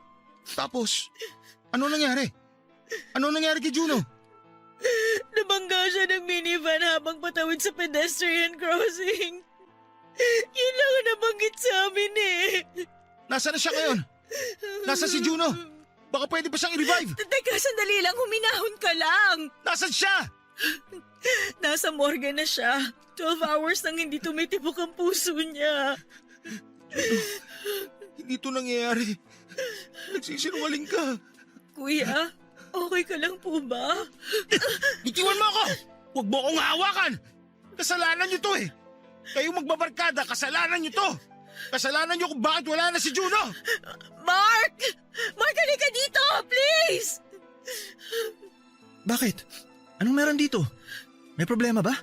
Tapos, ano nangyari? Ano nangyari kay Juno? Nabangga siya ng minivan habang patawid sa pedestrian crossing. Yun lang ang nabanggit sa amin eh. Nasaan na siya ngayon? Nasaan si Juno? Baka pwede pa siyang i-revive. Teka, sandali lang, huminahon ka lang. Nasaan siya? Nasa morgue na siya. 12 hours nang hindi tumitibok ang puso niya. Hindi to nangyayari. Nagsisinungaling ka. Kuya, okay ka lang po ba? Bitiwan mo ako! Huwag mo akong hawakan! Kasalanan niyo to eh! Kayong magbabarkada, kasalanan niyo to! Kasalanan niyo kung bakit wala na si Juno! Mark! Mark, halika dito! Please! Bakit? Anong meron dito? May problema ba?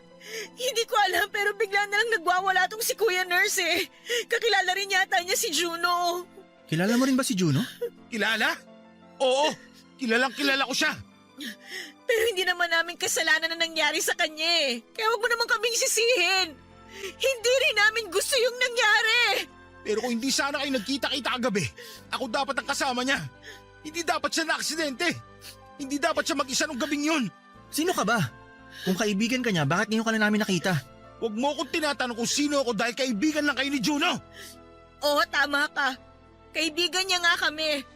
Hindi ko alam pero bigla na lang nagwawala tong si Kuya Nurse eh. Kakilala rin yata niya si Juno. Kilala mo rin ba si Juno? Kilala? Oo! Kilalang kilala ko siya! Pero hindi naman namin kasalanan na nangyari sa kanya eh. Kaya wag mo naman kaming sisihin. Hindi rin namin gusto yung nangyari. Pero kung hindi sana kayo nagkita-kita kagabi, ako dapat ang kasama niya. Hindi dapat siya na-aksidente. Hindi dapat siya mag-isa nung gabing yun. Sino ka ba? Kung kaibigan ka niya, bakit ngayon ka na namin nakita? Huwag mo akong tinatanong kung sino ako dahil kaibigan lang kayo ni Juno. Oo, tama ka. Kaibigan niya nga kami.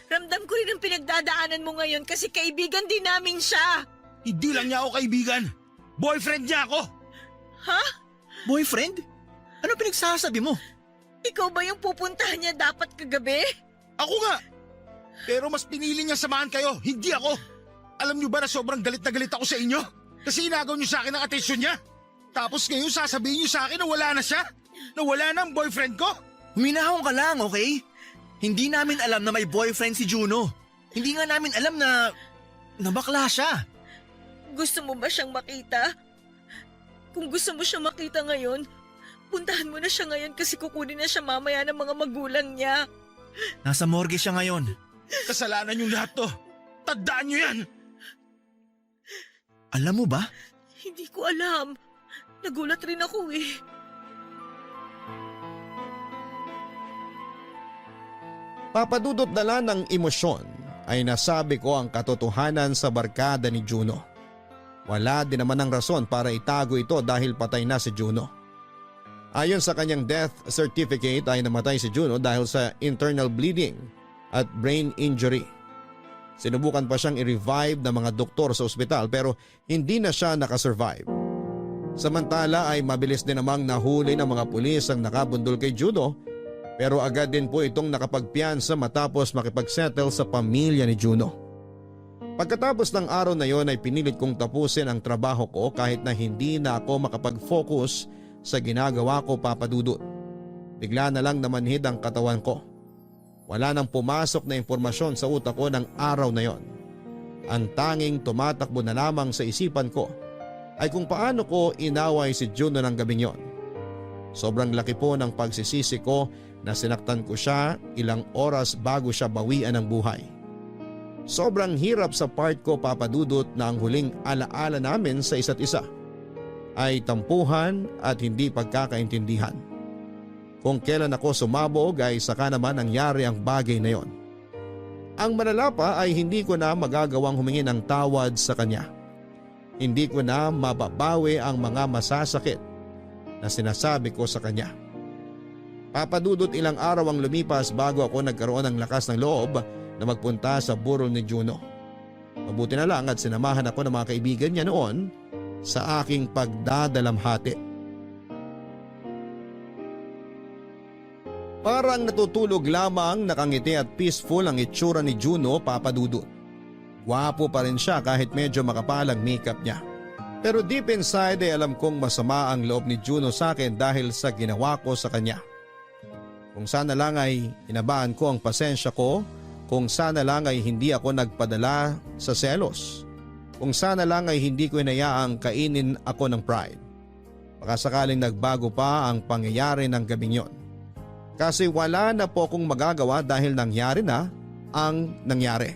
Ramdam ko rin ang pinagdadaanan mo ngayon kasi kaibigan din namin siya. Hindi lang niya ako kaibigan. Boyfriend niya ako. Ha? Boyfriend? Ano pinagsasabi mo? Ikaw ba yung pupuntahan niya dapat kagabi? Ako nga. Pero mas pinili niya samahan kayo, hindi ako. Alam niyo ba na sobrang galit na galit ako sa inyo? Kasi inagaw niyo sa akin ang atensyon niya. Tapos ngayon sasabihin niyo sa akin na wala na siya? Na wala na ang boyfriend ko? Huminahon ka lang, okay? Hindi namin alam na may boyfriend si Juno. Hindi nga namin alam na bakla siya. Gusto mo ba siyang makita? Kung gusto mo siyang makita ngayon, puntahan mo na siya ngayon kasi kukunin na siya mamaya ng mga magulang niya. Nasa morgue siya ngayon. Kasalanan niyo lahat to. Tandaan niyo yan. Alam mo ba? Hindi ko alam. Nagulat rin ako eh. Papadudot dala ng emosyon ay nasabi ko ang katotohanan sa barkada ni Juno. Wala din naman ang rason para itago ito dahil patay na si Juno. Ayon sa kanyang death certificate ay namatay si Juno dahil sa internal bleeding at brain injury. Sinubukan pa siyang i-revive ng mga doktor sa ospital pero hindi na siya nakasurvive. Samantala ay mabilis din namang nahuli ng mga pulis ang nakabundol kay Juno pero agad din po itong nakapagpiyansa matapos makipagsettle sa pamilya ni Juno. Pagkatapos ng araw na yon ay pinilit kong tapusin ang trabaho ko kahit na hindi na ako makapag-focus sa ginagawa ko, Papadudot. Bigla na lang namanhid ang katawan ko. Wala nang pumasok na impormasyon sa utak ko ng araw na yon. Ang tanging tumatakbo na lamang sa isipan ko ay kung paano ko inaway si Juno ng gabing yon. Sobrang laki po ng pagsisisi ko na sinaktan ko siya ilang oras bago siya bawian ng buhay. Sobrang hirap sa part ko, Papadudot, na ang huling alaala namin sa isa't isa ay tampuhan at hindi pagkakaintindihan. Kung kailan ako sumabog ay saka naman nangyari ang bagay na yon. Ang malala pa ay hindi ko na magagawang humingi ng tawad sa kanya. Hindi ko na mababawi ang mga masasakit na sinasabi ko sa kanya. Papadudot, ilang araw ang lumipas bago ako nagkaroon ng lakas ng loob na magpunta sa burol ni Juno. Mabuti na lang at sinamahan ako ng mga kaibigan niya noon sa aking pagdadalamhati. Parang natutulog lamang, nakangiti at peaceful ang itsura ni Juno, Papadudot. Gwapo pa rin siya kahit medyo makapal ang makeup niya. Pero deep inside ay alam kong masama ang loob ni Juno sa akin dahil sa ginawa ko sa kanya. Kung sana lang ay inabaan ko ang pasensya ko, kung sana lang ay hindi ako nagpadala sa selos. Kung sana lang ay hindi ko inayaang kainin ako ng pride. Baka sakaling nagbago pa ang pangyayari ng gabing yon. Kasi wala na po akong magagawa dahil nangyari na ang nangyari.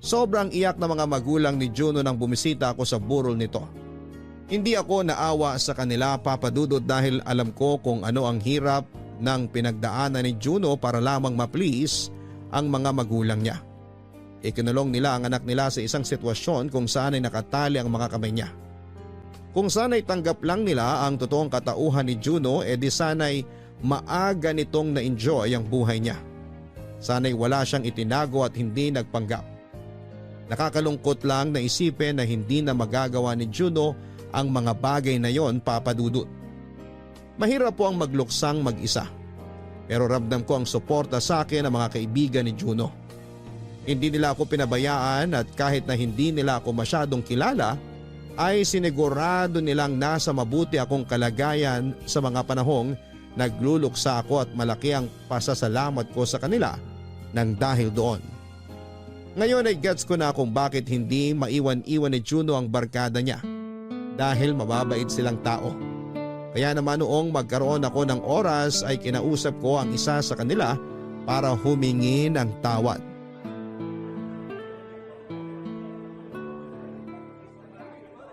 Sobrang iyak na mga magulang ni Juno nang bumisita ako sa burol nito. Hindi ako naawa sa kanila, Papa Dudut, dahil alam ko kung ano ang hirap ng pinagdaanan ni Juno para lamang ma-please ang mga magulang niya. Ikinulong nila ang anak nila sa isang sitwasyon kung saan ay nakatali ang mga kamay niya. Kung sana'y tanggap lang nila ang totoong katauhan ni Juno, di sana'y maaga nitong na-enjoy ang buhay niya. Sana'y wala siyang itinago at hindi nagpanggap. Nakakalungkot lang na isipin na hindi na magagawa ni Juno ang mga bagay na yon, Papa Dudut. Mahirap po ang magluksang mag-isa. Pero ramdam ko ang suporta sa akin ng mga kaibigan ni Juno. Hindi nila ako pinabayaan at kahit na hindi nila ako masyadong kilala, ay sinigurado nilang nasa mabuti akong kalagayan sa mga panahong nagluluksa ako at malaki ang pasasalamat ko sa kanila nang dahil doon. Ngayon ay gets ko na kung bakit hindi maiwan-iwan ni Juno ang barkada niya. Dahil mababait silang tao. Kaya naman noong magkaroon ako ng oras ay kinausap ko ang isa sa kanila para humingi ng tawad.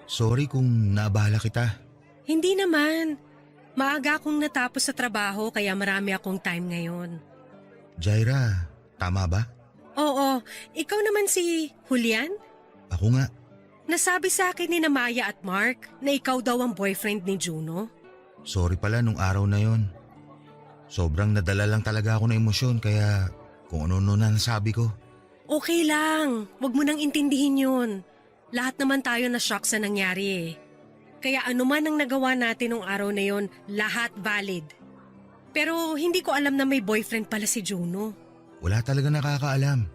Sorry kung naabala kita. Hindi naman. Maaga akong natapos sa trabaho kaya marami akong time ngayon. Jaira, tama ba? Oo, ikaw naman si Julian? Ako nga. Nasabi sa akin ni Maya at Mark na ikaw daw ang boyfriend ni Juno. Sorry pala nung araw na yon. Sobrang nadala lang talaga ako ng emosyon kaya kung ano na nasabi ko. Okay lang, wag mo nang intindihin yun. Lahat naman tayo na shock sa nangyari eh. Kaya ano man ang nagawa natin nung araw na yon, lahat valid. Pero hindi ko alam na may boyfriend pala si Juno. Wala talaga nakakaalam.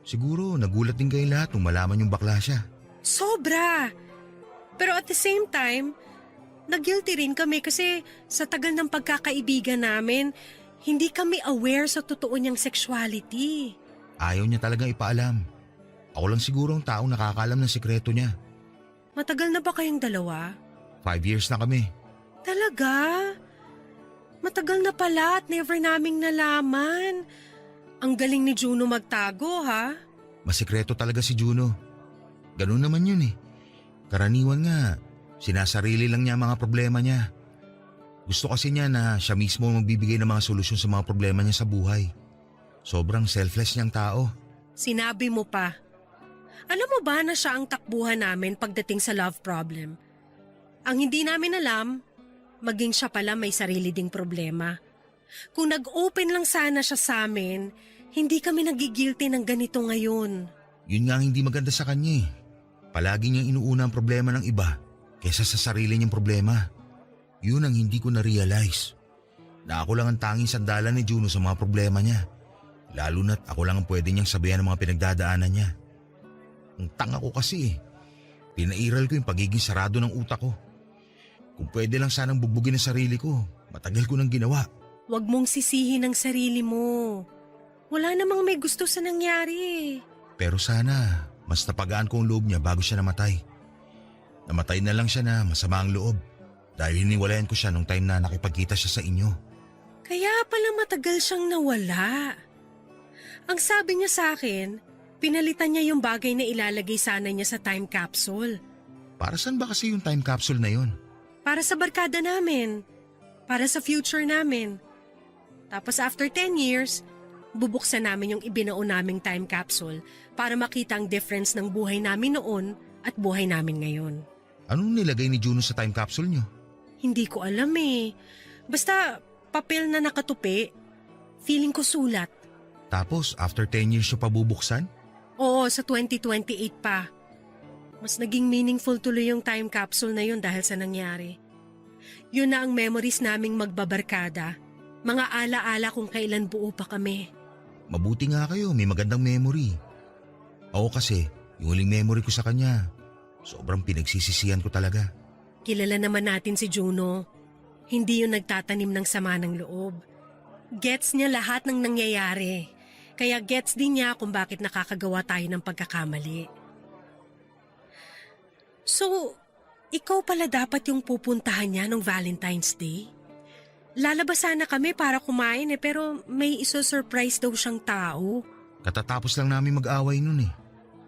Siguro nagulat din kayo lahat nung malaman yung bakla siya. Sobra! Pero at the same time, nag-guilty rin kami kasi sa tagal ng pagkakaibigan namin, hindi kami aware sa totoo niyang sexuality. Ayaw niya talagang ipaalam. Ako lang siguro ang taong nakakaalam ng sikreto niya. Matagal na ba kayong dalawa? 5 years na kami. Talaga? Matagal na pala at never naming nalaman. Ang galing ni Juno magtago, ha? Masikreto talaga si Juno. Ganun naman yun eh. Karaniwan nga, sinasarili lang niya ang mga problema niya. Gusto kasi niya na siya mismo magbibigay ng mga solusyon sa mga problema niya sa buhay. Sobrang selfless niyang tao. Sinabi mo pa. Alam mo ba na siya ang takbuhan namin pagdating sa love problem? Ang hindi namin alam, maging siya pala may sarili ding problema. Kung nag-open lang sana siya sa amin, hindi kami nagigilty ng ganito ngayon. Yun nga ang hindi maganda sa kanya eh. Palagi niyang inuuna ang problema ng iba kesa sa sarili niyang problema. Yun ang hindi ko na-realize. Na ako lang ang tanging sandalan ni Juno sa mga problema niya. Lalo na't ako lang ang pwede niyang sabihan ng mga pinagdadaanan niya. Ang tanga ko kasi eh. Pinairal ko yung pagiging sarado ng utak ko. Kung pwede lang sanang bugbugin ang sarili ko, matagal ko nang ginawa. Huwag mong sisihin ang sarili mo. Wala namang may gusto sa nangyari. Pero sana, mas napagaan ko ang loob niya bago siya namatay. Namatay na lang siya na masama ang loob dahil hiniwalayan ko siya nung time na nakipagkita siya sa inyo. Kaya pala matagal siyang nawala. Ang sabi niya sa akin, pinalitan niya yung bagay na ilalagay sana niya sa time capsule. Para saan ba kasi yung time capsule na yun? Para sa barkada namin. Para sa future namin. Tapos after 10 years, bubuksan namin yung ibinao naming time capsule para makita ang difference ng buhay namin noon at buhay namin ngayon. Anong nilagay ni Juno sa time capsule niyo? Hindi ko alam eh. Basta papel na nakatupi. Feeling ko sulat. Tapos after 10 years siya pa bubuksan? Oo, sa 2028 pa. Mas naging meaningful tuloy yung time capsule na yun dahil sa nangyari. Yun na ang memories naming magbabarkada. Mga ala-ala kung kailan buo pa kami. Mabuti nga kayo, may magandang memory. Ako kasi, yung huling memory ko sa kanya, sobrang pinagsisisihan ko talaga. Kilala naman natin si Juno. Hindi yun nagtatanim ng sama ng loob. Gets niya lahat ng nangyayari. Kaya gets din niya kung bakit nakakagawa tayo ng pagkakamali. So, ikaw pala dapat yung pupuntahan niya nung Valentine's Day? Lalabas sana kami para kumain pero may iso-surprise daw siyang tao. Katatapos lang namin mag-away nun eh.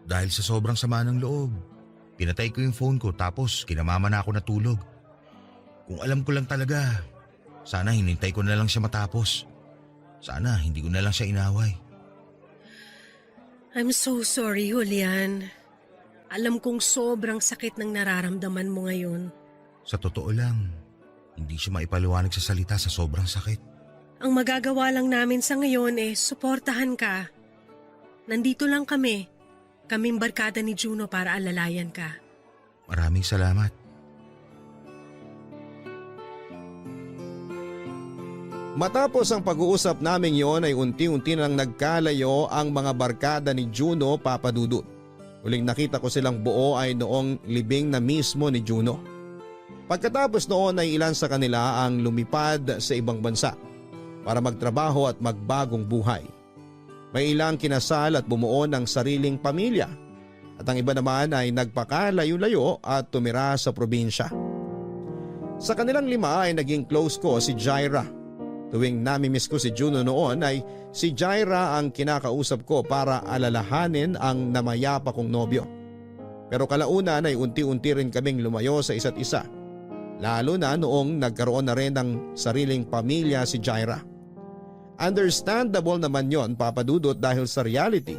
Dahil sa sobrang sama ng loob. Pinatay ko yung phone ko tapos kinamama na ako natulog. Kung alam ko lang talaga, sana hinintay ko na lang siya matapos. Sana hindi ko na lang siya inaway. I'm so sorry, Julian. Alam kong sobrang sakit ng nararamdaman mo ngayon. Sa totoo lang, hindi siya maipaliwanag sa salita sa sobrang sakit. Ang magagawa lang namin sa ngayon suportahan ka. Nandito lang kami. Kaming barkada ni Juno para alalayan ka. Maraming salamat. Matapos ang pag-uusap namin yon ay unti-unti nang nagkalayo ang mga barkada ni Juno, Papa Dudut. Huling nakita ko silang buo ay noong libing na mismo ni Juno. Pagkatapos noon ay ilan sa kanila ang lumipad sa ibang bansa para magtrabaho at magbagong buhay. May ilang kinasal at bumuo ng sariling pamilya at ang iba naman ay nagpakalayo-layo at tumira sa probinsya. Sa kanilang 5 ay naging close ko si Jaira. Tuwing namimiss ko si Juno noon ay si Jaira ang kinakausap ko para alalahanin ang namayapa kong nobyo. Pero kalaunan ay unti-unti rin kaming lumayo sa isa't isa. Lalo na noong nagkaroon na rin ng sariling pamilya si Jaira. Understandable naman yon, Papa Dudut, dahil sa reality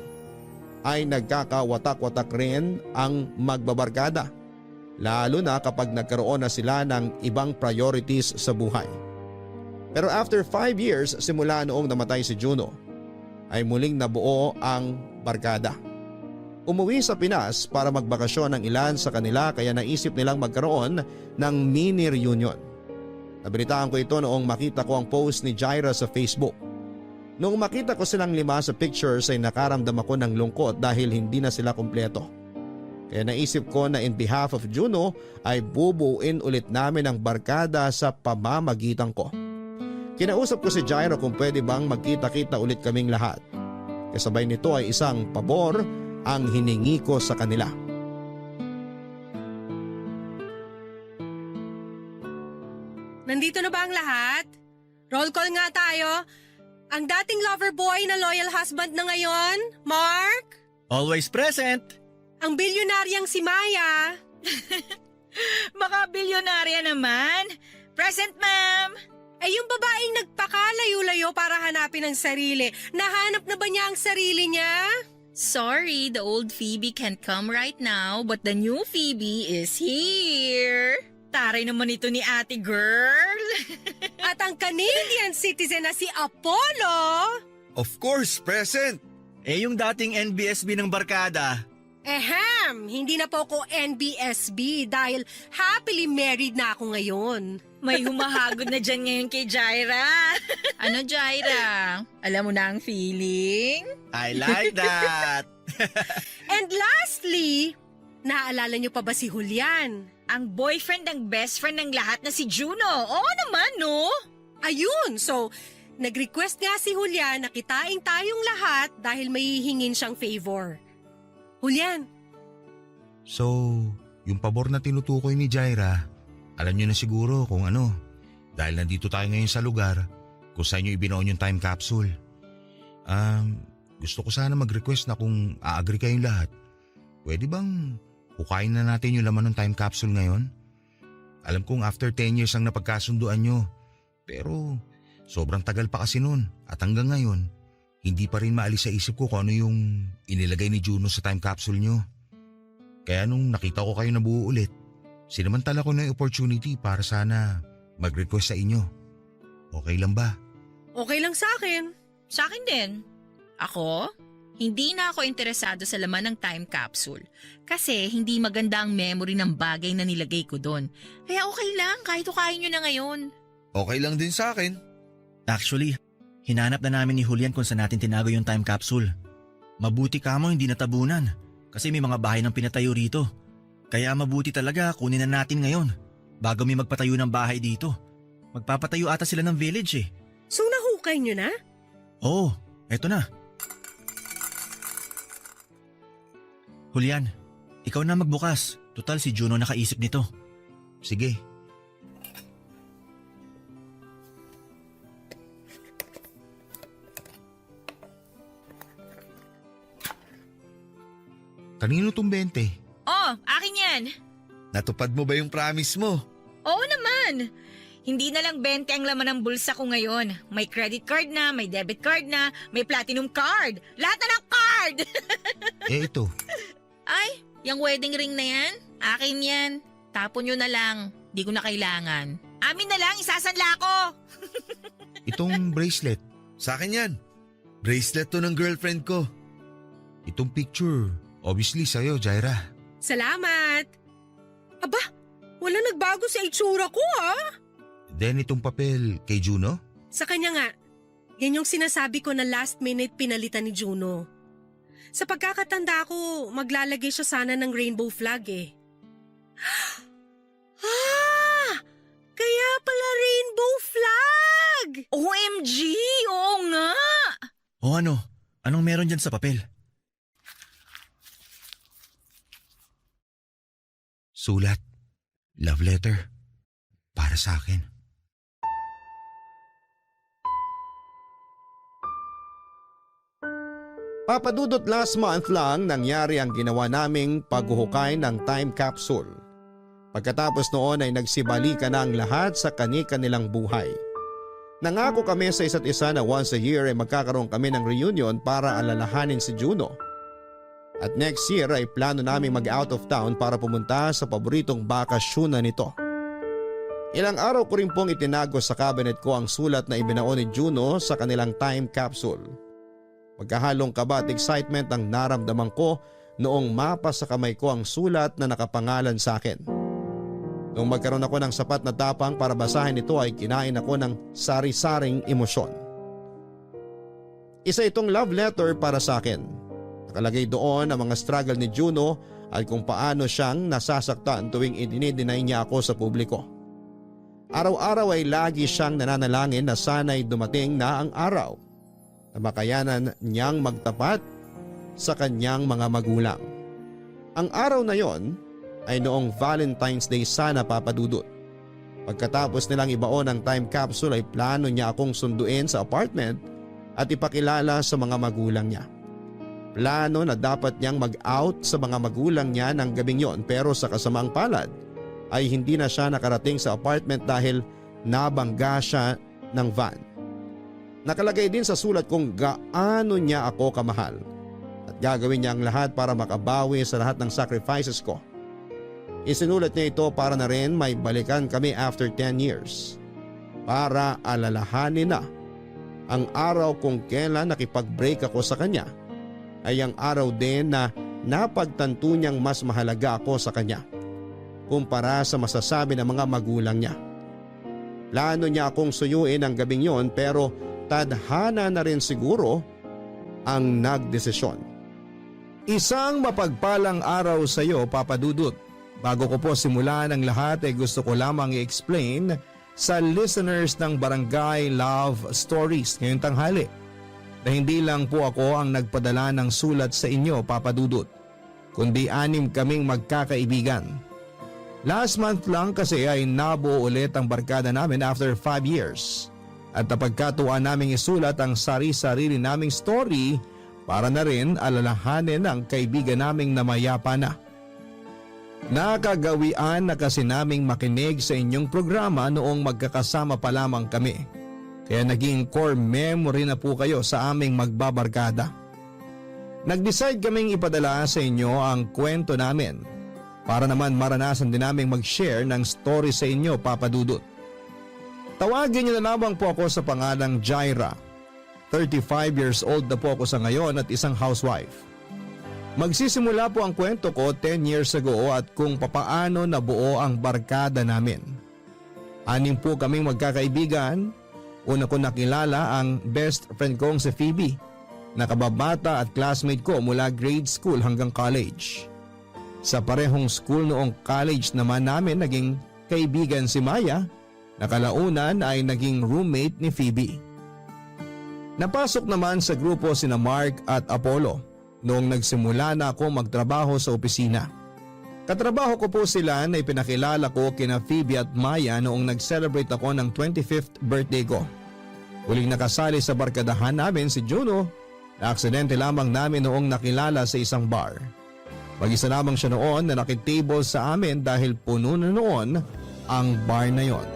ay nagkakawatak-watak rin ang magbabarkada. Lalo na kapag nagkaroon na sila ng ibang priorities sa buhay. Pero after 5 years simula noong namatay si Juno, ay muling nabuo ang barkada. Umuwi sa Pinas para magbakasyon ng ilan sa kanila kaya naisip nilang magkaroon ng mini reunion. Nabalitaan ko ito noong makita ko ang post ni Jaira sa Facebook. Noong makita ko silang 5 sa pictures ay nakaramdam ako ng lungkot dahil hindi na sila kumpleto. Kaya naisip ko na in behalf of Juno ay bubuuin ulit namin ang barkada sa pamamagitan ko. Kinausap ko si Jaira kung pwede bang magkita-kita ulit kaming lahat. Kasabay nito ay isang pabor ang hiningi ko sa kanila. Nandito na ba ang lahat? Roll call nga tayo. Ang dating lover boy na loyal husband na ngayon, Mark. Always present. Ang bilyonaryang si Maya. Baka bilyonarya naman. Present, ma'am. Yung babaeng nagpakalayo-layo para hanapin ang sarili. Nahanap na ba niya ang sarili niya? Sorry, the old Phoebe can't come right now, but the new Phoebe is here. Taray naman ito ni ate girl. At ang Canadian citizen na si Apollo. Of course, present. Yung dating NBSB ng barkada. Hindi na po ako NBSB dahil happily married na ako ngayon. May humahagod na dyan ngayon kay Jaira. Ano, Jaira? Alam mo na ang feeling? I like that. And lastly, naaalala niyo pa ba si Julian? Ang boyfriend ng best friend ng lahat na si Juno. Oo naman, no? Ayun, so nag-request nga si Julian na kitain tayong lahat dahil may hihingin siyang favor. Julian. So, yung pabor na tinutukoy ni Jaira, alam niyo na siguro kung ano. Dahil nandito tayo ngayon sa lugar kung saan niyo ibinoon yung time capsule. Gusto ko sana mag-request na kung a-agree kayong lahat. Pwede bang hukayin na natin yung laman ng time capsule ngayon? Alam kong after 10 years ang napagkasunduan nyo. Pero sobrang tagal pa kasi nun at hanggang ngayon, hindi pa rin maalis sa isip ko kung ano yung inilagay ni Juno sa time capsule nyo. Kaya nung nakita ko kayo nabuo ulit, sinamantala ko na yung opportunity para sana mag-request sa inyo. Okay lang ba? Okay lang sa akin. Sa akin din. Ako? Hindi na ako interesado sa laman ng time capsule. Kasi hindi maganda ang memory ng bagay na nilagay ko doon. Kaya okay lang kahit ukayin nyo na ngayon. Okay lang din sa akin. Actually, hinanap na namin ni Julian kung saan natin tinago yung time capsule. Mabuti ka mo hindi natabunan kasi may mga bahay ng pinatayo rito. Kaya mabuti talaga kunin na natin ngayon bago may magpatayo ng bahay dito. Magpapatayo ata sila ng village eh. So nahukay nyo na? Oo, eto na. Julian, ikaw na magbukas. Total si Juno nakaisip nito. Sige. Kanino tong 20? Oh, akin yan. Natupad mo ba yung promise mo? Oo naman. Hindi na lang 20 ang laman ng bulsa ko ngayon. May credit card na, may debit card na, may platinum card. Lahat na ng card! Ito. Ay, yung wedding ring na yan? Akin yan. Tapon nyo na lang. Di ko na kailangan. Amin na lang, isasanla ko. Itong bracelet. Sa akin yan. Bracelet to ng girlfriend ko. Itong picture. Obviously sa'yo, Jaira. Salamat! Aba, wala nagbago sa itsura ko Then itong papel kay Juno? Sa kanya nga, yan yung sinasabi ko na last minute pinalitan ni Juno. Sa pagkakatanda ko, maglalagay siya sana ng rainbow flag Kaya pala rainbow flag! OMG! Oo nga! O ano? Anong meron dyan sa papel? Sulat. Love letter. Para sa akin. Papadudot last month lang nangyari ang ginawa naming paghuhukay ng time capsule. Pagkatapos noon ay nagsibalikan na ang lahat sa kani-kanilang buhay. Nangako kami sa isa't isa na once a year ay magkakaroon kami ng reunion para alalahanin si Juno. At next year ay plano namin mag-out of town para pumunta sa paboritong bakasyonan nito. Ilang araw ko rin pong itinago sa cabinet ko ang sulat na ibinaon ni Juno sa kanilang time capsule. Magkahalong kaba at excitement ang naramdaman ko noong mapa sa kamay ko ang sulat na nakapangalan sa akin. Noong magkaroon ako ng sapat na tapang para basahin ito ay kinain ako ng sari-saring emosyon. Isa itong love letter para sa akin. Nakalagay doon ang mga struggle ni Juno at kung paano siyang nasasaktan tuwing idinideny niya ako sa publiko. Araw-araw ay lagi siyang nananalangin na sana'y dumating na ang araw na makayanan niyang magtapat sa kanyang mga magulang. Ang araw na yon ay noong Valentine's Day sana, Papadudot. Pagkatapos nilang ibaon ang time capsule ay plano niya akong sunduin sa apartment at ipakilala sa mga magulang niya. Plano na dapat niyang mag-out sa mga magulang niya ng gabing yon pero sa kasamaang palad ay hindi na siya nakarating sa apartment dahil nabangga siya ng van. Nakalagay din sa sulat kung gaano niya ako kamahal at gagawin niya ang lahat para makabawi sa lahat ng sacrifices ko. Isinulat niya ito para na rin may balikan kami after 10 years para alalahanin na ang araw kung kailan nakipag-break ako sa kanya ay ang araw din na napagtanto niyang mas mahalaga ako sa kanya kumpara sa masasabi ng mga magulang niya. Plano niya akong suyuin ang gabing yon pero tadhana na rin siguro ang nagdesisyon. Isang mapagpalang araw sa iyo, Papadudut. Bago ko po simulan ang lahat ay gusto ko lamang i-explain sa listeners ng Barangay Love Stories ngayong tanghali na hindi lang po ako ang nagpadala ng sulat sa inyo, Papadudut, kundi 6 kaming magkakaibigan. Last month lang kasi ay nabuo ulit ang barkada namin after 5 years at napagkatuwaan naming isulat ang sari-sarili naming story para na rin alalahanin ang kaibigan naming namayapa na. Nakagawian na kasi naming makinig sa inyong programa noong magkakasama pa lamang kami. Kaya naging core memory na po kayo sa aming magbabarkada. Nag-decide kaming ipadala sa inyo ang kwento namin para naman maranasan din naming mag-share ng story sa inyo, Papadudut. Tawagin niyo na lamang po ako sa pangalang Jaira. 35 years old na po ako sa ngayon at isang housewife. Magsisimula po ang kwento ko 10 years ago at kung papaano nabuo ang barkada namin. 6 po kaming magkakaibigan. Una ko nakilala ang best friend kong si Phoebe, na kababata at classmate ko mula grade school hanggang college. Sa parehong school noong college naman namin naging kaibigan si Maya, na kalaunan ay naging roommate ni Phoebe. Napasok naman sa grupo sina Mark at Apollo noong nagsimula na ako magtrabaho sa opisina. Katrabaho ko po sila na ipinakilala ko kina Phoebe at Maya noong nag-celebrate ako ng 25th birthday ko. Huling nakasali sa barkadahan namin si Juno na aksidente lamang namin noong nakilala sa isang bar. Mag-isa lamang siya noon na nakitable sa amin dahil puno na noon ang bar na yon.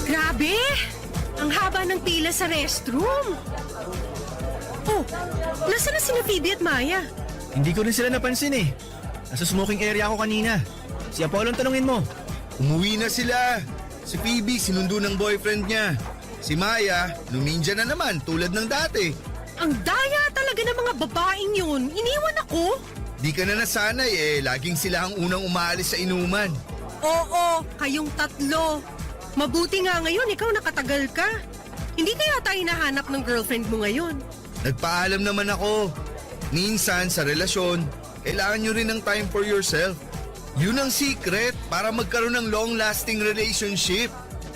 Grabe! Ang haba ng pila sa restroom. Oh, nasa na sina Phoebe at Maya? Hindi ko rin sila napansin eh. Nasa smoking area ako kanina. Si Apollo ang tanungin mo. Umuwi na sila. Si Phoebe sinundo ng boyfriend niya. Si Maya, numinja na naman tulad ng dati. Ang daya talaga ng mga babaeng yun. Iniwan ako. Di ka na nasanay eh, laging sila ang unang umaalis sa inuman. Oo, kayong tatlo. Mabuti nga ngayon, ikaw nakatagal ka. Hindi kaya tayo nahanap ng girlfriend mo ngayon. Nagpaalam naman ako. Minsan sa relasyon, kailangan nyo rin ng time for yourself. Yun ang secret para magkaroon ng long-lasting relationship.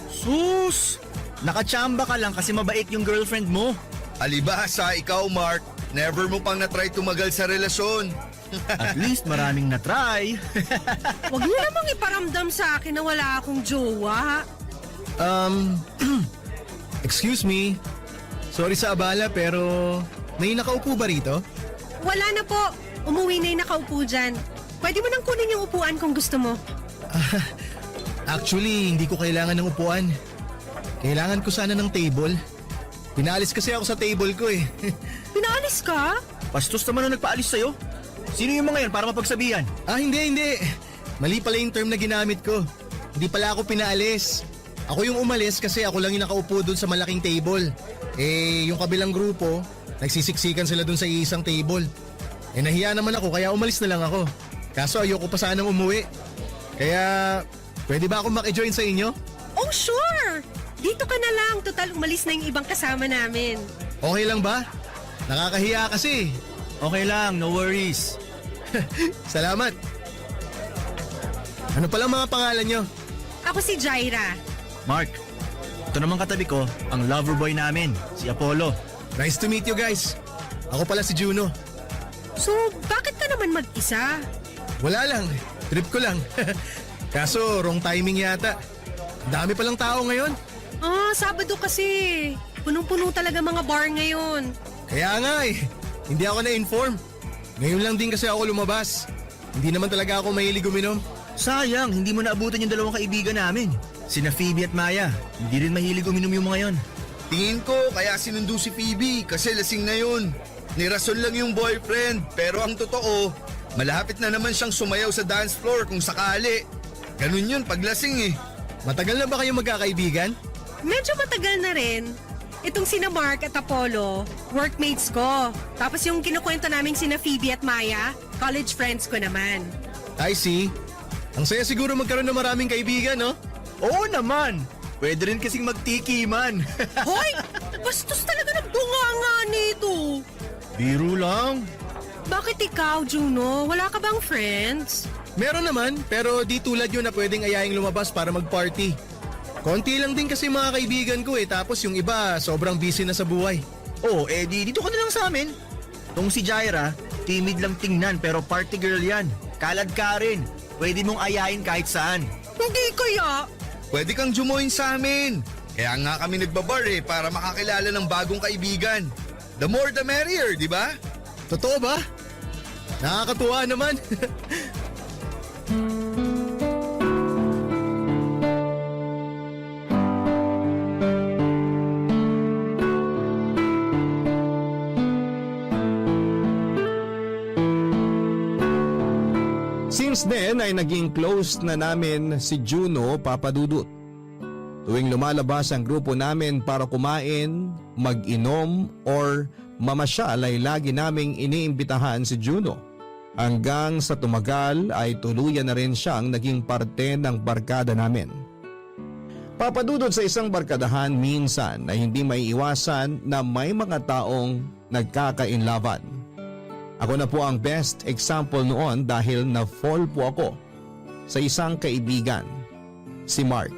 Sus! Nakachamba ka lang kasi mabait yung girlfriend mo. Alibasa, ikaw Mark, never mo pang na-try tumagal sa relasyon. At least maraming na-try. Huwag niyo namang iparamdam sa akin na wala akong jowa. Excuse me. Sorry sa abala pero may nakaupo ba rito? Wala na po. Umuwi na yung nakaupo dyan. Pwede mo nang kunin yung upuan kung gusto mo. Actually, hindi ko kailangan ng upuan. Kailangan ko sana ng table. Pinalis kasi ako sa table ko eh. Pinaalis ka? Pastos naman ang nagpaalis sa'yo. Sino yung mga yan para mapagsabihan? Hindi. Mali pala yung term na ginamit ko. Hindi pala ako pinaalis. Ako yung umalis kasi ako lang yung nakaupo dun sa malaking table. Yung kabilang grupo, nagsisiksikan sila dun sa isang table. Nahiya naman ako kaya umalis na lang ako. Kaso ayoko pa sanang umuwi. Kaya, pwede ba ako makijoin sa inyo? Oh, sure! Dito ka na lang. Total, umalis na yung ibang kasama namin. Okay lang ba? Nakakahiya kasi. Okay lang, no worries. Salamat. Ano pala mga pangalan nyo? Ako si Jaira. Mark, ito naman katabi ko, ang lover boy namin, si Apollo. Nice to meet you guys. Ako pala si Juno. So, bakit ka naman mag-isa? Wala lang. Trip ko lang. Kaso, wrong timing yata. Ang dami palang tao ngayon. Sabado kasi. Punong-puno talaga mga bar ngayon. Kaya nga eh. Hindi ako na-inform. Ngayon lang din kasi ako lumabas. Hindi naman talaga ako mahilig uminom. Sayang, hindi mo naabutan yung dalawang kaibigan namin. Sina Phoebe at Maya. Hindi rin mahilig uminom yung mga yon. Tingin ko kaya sinundo si Phoebe kasi lasing na yun. Nirason lang yung boyfriend pero ang totoo, malapit na naman siyang sumayaw sa dance floor kung sakali. Ganun yun pag lasing eh. Matagal na ba kayo magkakaibigan? Medyo matagal na rin. Itong sina Mark at Apollo, workmates ko. Tapos yung kinukwento naming sina Phoebe at Maya, college friends ko naman. I see. Ang saya siguro magkaroon ng maraming kaibigan, no? Oo naman! Pwede rin kasing magtiki man. Hoy! Bastos talaga ng bunganga nito. Biro lang. Bakit ikaw, Juno? Wala ka bang friends? Meron naman, pero di tulad yun na pwedeng ayaing lumabas para mag-party. Konti lang din kasi mga kaibigan ko tapos yung iba sobrang busy na sa buhay. Oh, dito ka na lang sa amin. Tong si Jaira, timid lang tingnan pero party girl yan. Kalad ka rin. Pwede mong ayain kahit saan. Hindi kaya. Pwede kang jumoin sa amin. Kaya nga kami nagbabar para makakilala ng bagong kaibigan. The more the merrier, di ba? Totoo ba? Nakakatuwa naman. Since then ay naging close na namin si Juno Papadudut. Tuwing lumalabas ang grupo namin para kumain, mag-inom or mamasyal ay lagi naming iniimbitahan si Juno. Hanggang sa tumagal ay tuluyan na rin siyang naging parte ng barkada namin. Papadudod sa isang barkadahan minsan na hindi maiiwasan na may mga taong nagkakainlaban. Ako na po ang best example noon dahil na-fall po ako sa isang kaibigan, si Mark.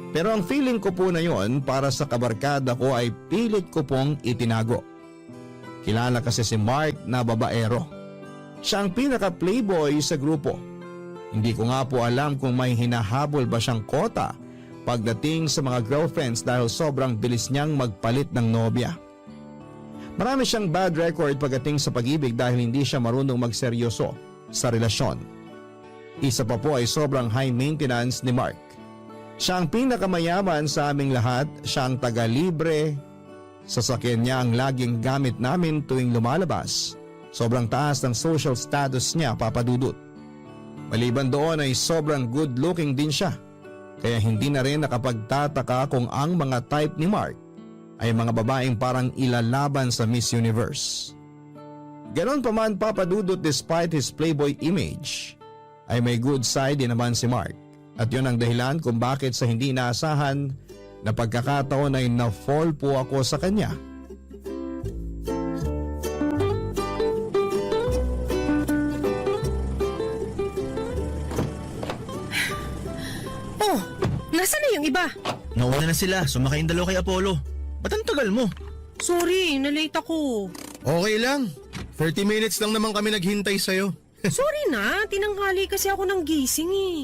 Pero ang feeling ko po na yon para sa kabarkada ko ay pilit ko pong itinago. Kilala kasi si Mark na babaero. Siya ang pinaka-playboy sa grupo. Hindi ko nga po alam kung may hinahabol ba siyang kota pagdating sa mga girlfriends dahil sobrang bilis niyang magpalit ng nobya. Marami siyang bad record pagdating sa pag-ibig dahil hindi siya marunong magseryoso sa relasyon. Isa pa po ay sobrang high maintenance ni Mark. Siya ang pinakamayaman sa aming lahat, siya ang taga-libre. Sasakyan niya ang laging gamit namin tuwing lumalabas. Sobrang taas ng social status niya, papadudot. Maliban doon ay sobrang good looking din siya. Kaya hindi na rin nakapagtataka kung ang mga type ni Mark ay mga babaeng parang ilalaban sa Miss Universe. Ganon pa man papadudot, despite his playboy image, ay may good side din naman si Mark. At yun ang dahilan kung bakit sa hindi inaasahan na pagkakataon ay na-fall po ako sa kanya. Oh, nasaan na yung iba? Nauna na sila, sumakay yung dalawa kay Apollo. Ba't ang tagal mo? Sorry, nalate ako. Okay lang. 30 minutes lang naman kami naghintay sa'yo. Sorry na, tinanghali kasi ako ng gising eh.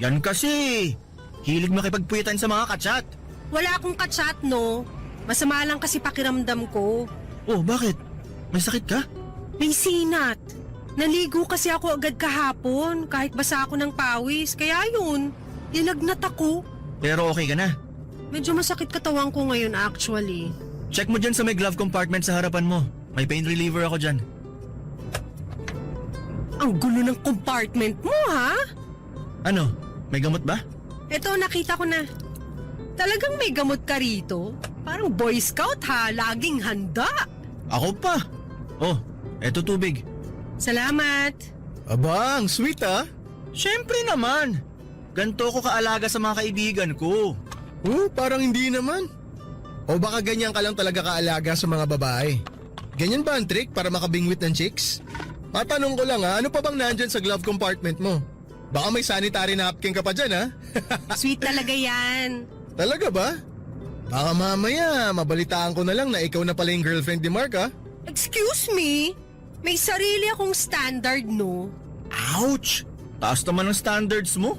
Yan kasi. Hilig makipagpuyitan sa mga kachat. Wala akong kachat, no? Masama lang kasi pakiramdam ko. Oh, bakit? May sakit ka? May sinat. Naligo kasi ako agad kahapon kahit basa ako ng pawis. Kaya yun, nilagnat ako. Pero okay ka na. Medyo masakit katawan ko ngayon actually. Check mo dyan sa may glove compartment sa harapan mo. May pain reliever ako dyan. Ang gulo ng compartment mo, ha? Ano? May gamot ba? Eto, nakita ko na. Talagang may gamot ka rito? Parang Boy Scout ha, laging handa. Ako pa. Oh, eto tubig. Salamat. Aba, ang sweet ah. Siyempre naman. Ganto ko kaalaga sa mga kaibigan ko. Parang hindi naman. O baka ganyan ka lang talaga kaalaga sa mga babae. Ganyan ba ang trick para makabingwit ng chicks? Matanong ko lang ano pa bang nandyan sa glove compartment mo? Baka may sanitary napkin ka pa dyan ha? Sweet talaga yan. Talaga ba? Baka mamaya mabalitaan ko na lang na ikaw na pala yung girlfriend ni Mark ha? Excuse me? May sarili akong standard, no? Ouch! Taas naman ang standards mo.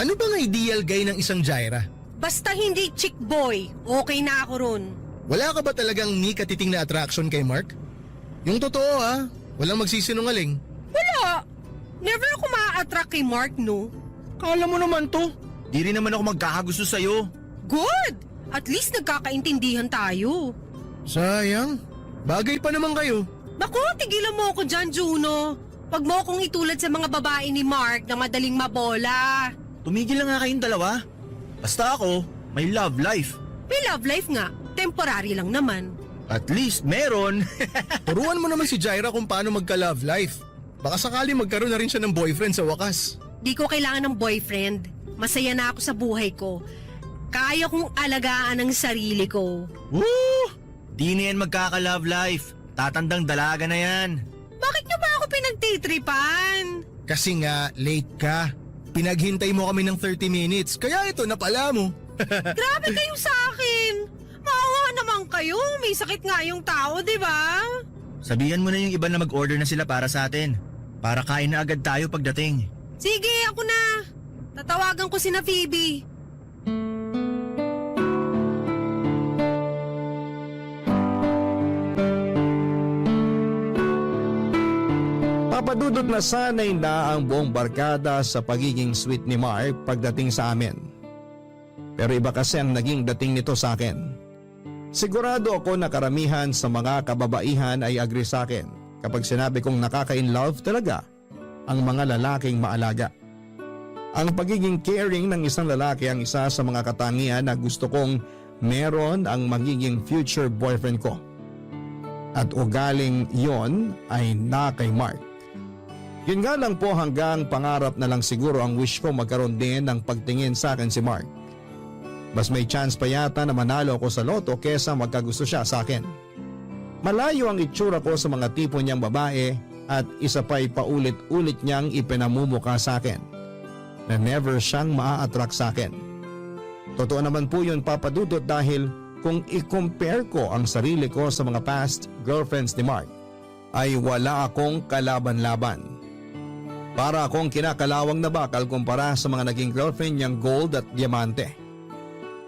Ano bang ideal guy ng isang Jaira? Basta hindi chick boy, okay na ako ron. Wala ka ba talagang ni katiting na attraction kay Mark? Yung totoo ha, walang magsisinungaling. Wala. Never ako ma-attract kay Mark, no? Kala mo naman to. Di rin naman ako magkakagusto sa'yo. Good! At least nagkakaintindihan tayo. Sayang. Bagay pa naman kayo. Naku, tigilan mo ako dyan, Juno. Huwag mo akong itulad sa mga babae ni Mark na madaling mabola. Tumigil lang nga kayong dalawa. Basta ako, may love life. May love life nga, temporary lang naman. At least meron. Turuan mo naman si Jaira kung paano magka-love life. Baka sakali magkaroon na rin siya ng boyfriend sa wakas. Di ko kailangan ng boyfriend. Masaya na ako sa buhay ko. Kaya kong alagaan ang sarili ko. Woo! Di na yan magkaka-love life. Tatandang dalaga na yan. Bakit niyo ba ako pinagtitripan? Kasi nga, late ka. Pinaghintay mo kami ng 30 minutes, kaya ito napala mo. Grabe kayo sa akin. Maawa naman kayo. May sakit nga yung tao, di ba? Sabihan mo na yung iba na mag-order na sila para sa atin. Para kain na agad tayo pagdating. Sige, ako na. Tatawagan ko si na Phoebe. Papadudot na sanay na ang buong barkada sa pagiging sweet ni Mark pagdating sa amin. Pero iba kasi ang naging dating nito sa akin. Sigurado ako na karamihan sa mga kababaihan ay agree sa akin kapag sinabi kong nakaka-inlove talaga ang mga lalaking maalaga. Ang pagiging caring ng isang lalaki ang isa sa mga katangian na gusto kong meron ang magiging future boyfriend ko. At ugaling yon ay na kay Mark. Yun nga lang po, hanggang pangarap na lang siguro ang wish ko magkaroon din ng pagtingin sa akin si Mark. Mas may chance pa yata na manalo ako sa loto kesa magkagusto siya sa akin. Malayo ang itsura ko sa mga tipo niyang babae at isa pa'y paulit-ulit niyang ipinamumukha sa akin na never siyang maa-attract sa akin. Totoo naman po yun, Papa Dudut, dahil kung i-compare ko ang sarili ko sa mga past girlfriends ni Mark, ay wala akong kalaban-laban. Para akong kinakalawang na bakal kumpara sa mga naging girlfriend niyang gold at diamante.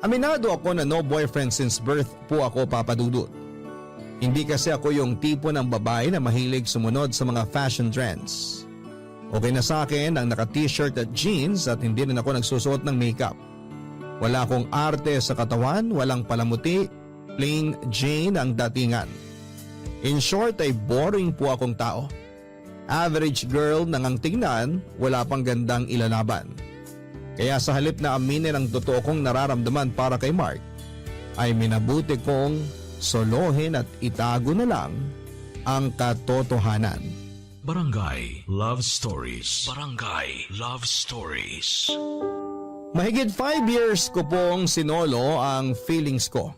Aminado ako na no boyfriend since birth po ako, Papa Dudut. Hindi kasi ako yung tipo ng babae na mahilig sumunod sa mga fashion trends. Okay na sa akin ang naka-t-shirt at jeans at hindi rin ako nagsusuot ng makeup. Wala akong arte sa katawan, walang palamuti, plain Jane ang datingan. In short ay boring po akong tao. Average girl nang ang tingnan, wala pang gandang ilalaban. Kaya sa halip na aminin ang totoo kong nararamdaman para kay Mark, ay minabuti kong solohin at itago na lang ang katotohanan. Barangay Love Stories. Barangay Love Stories. Mahigit 5 years ko pong sinolo ang feelings ko.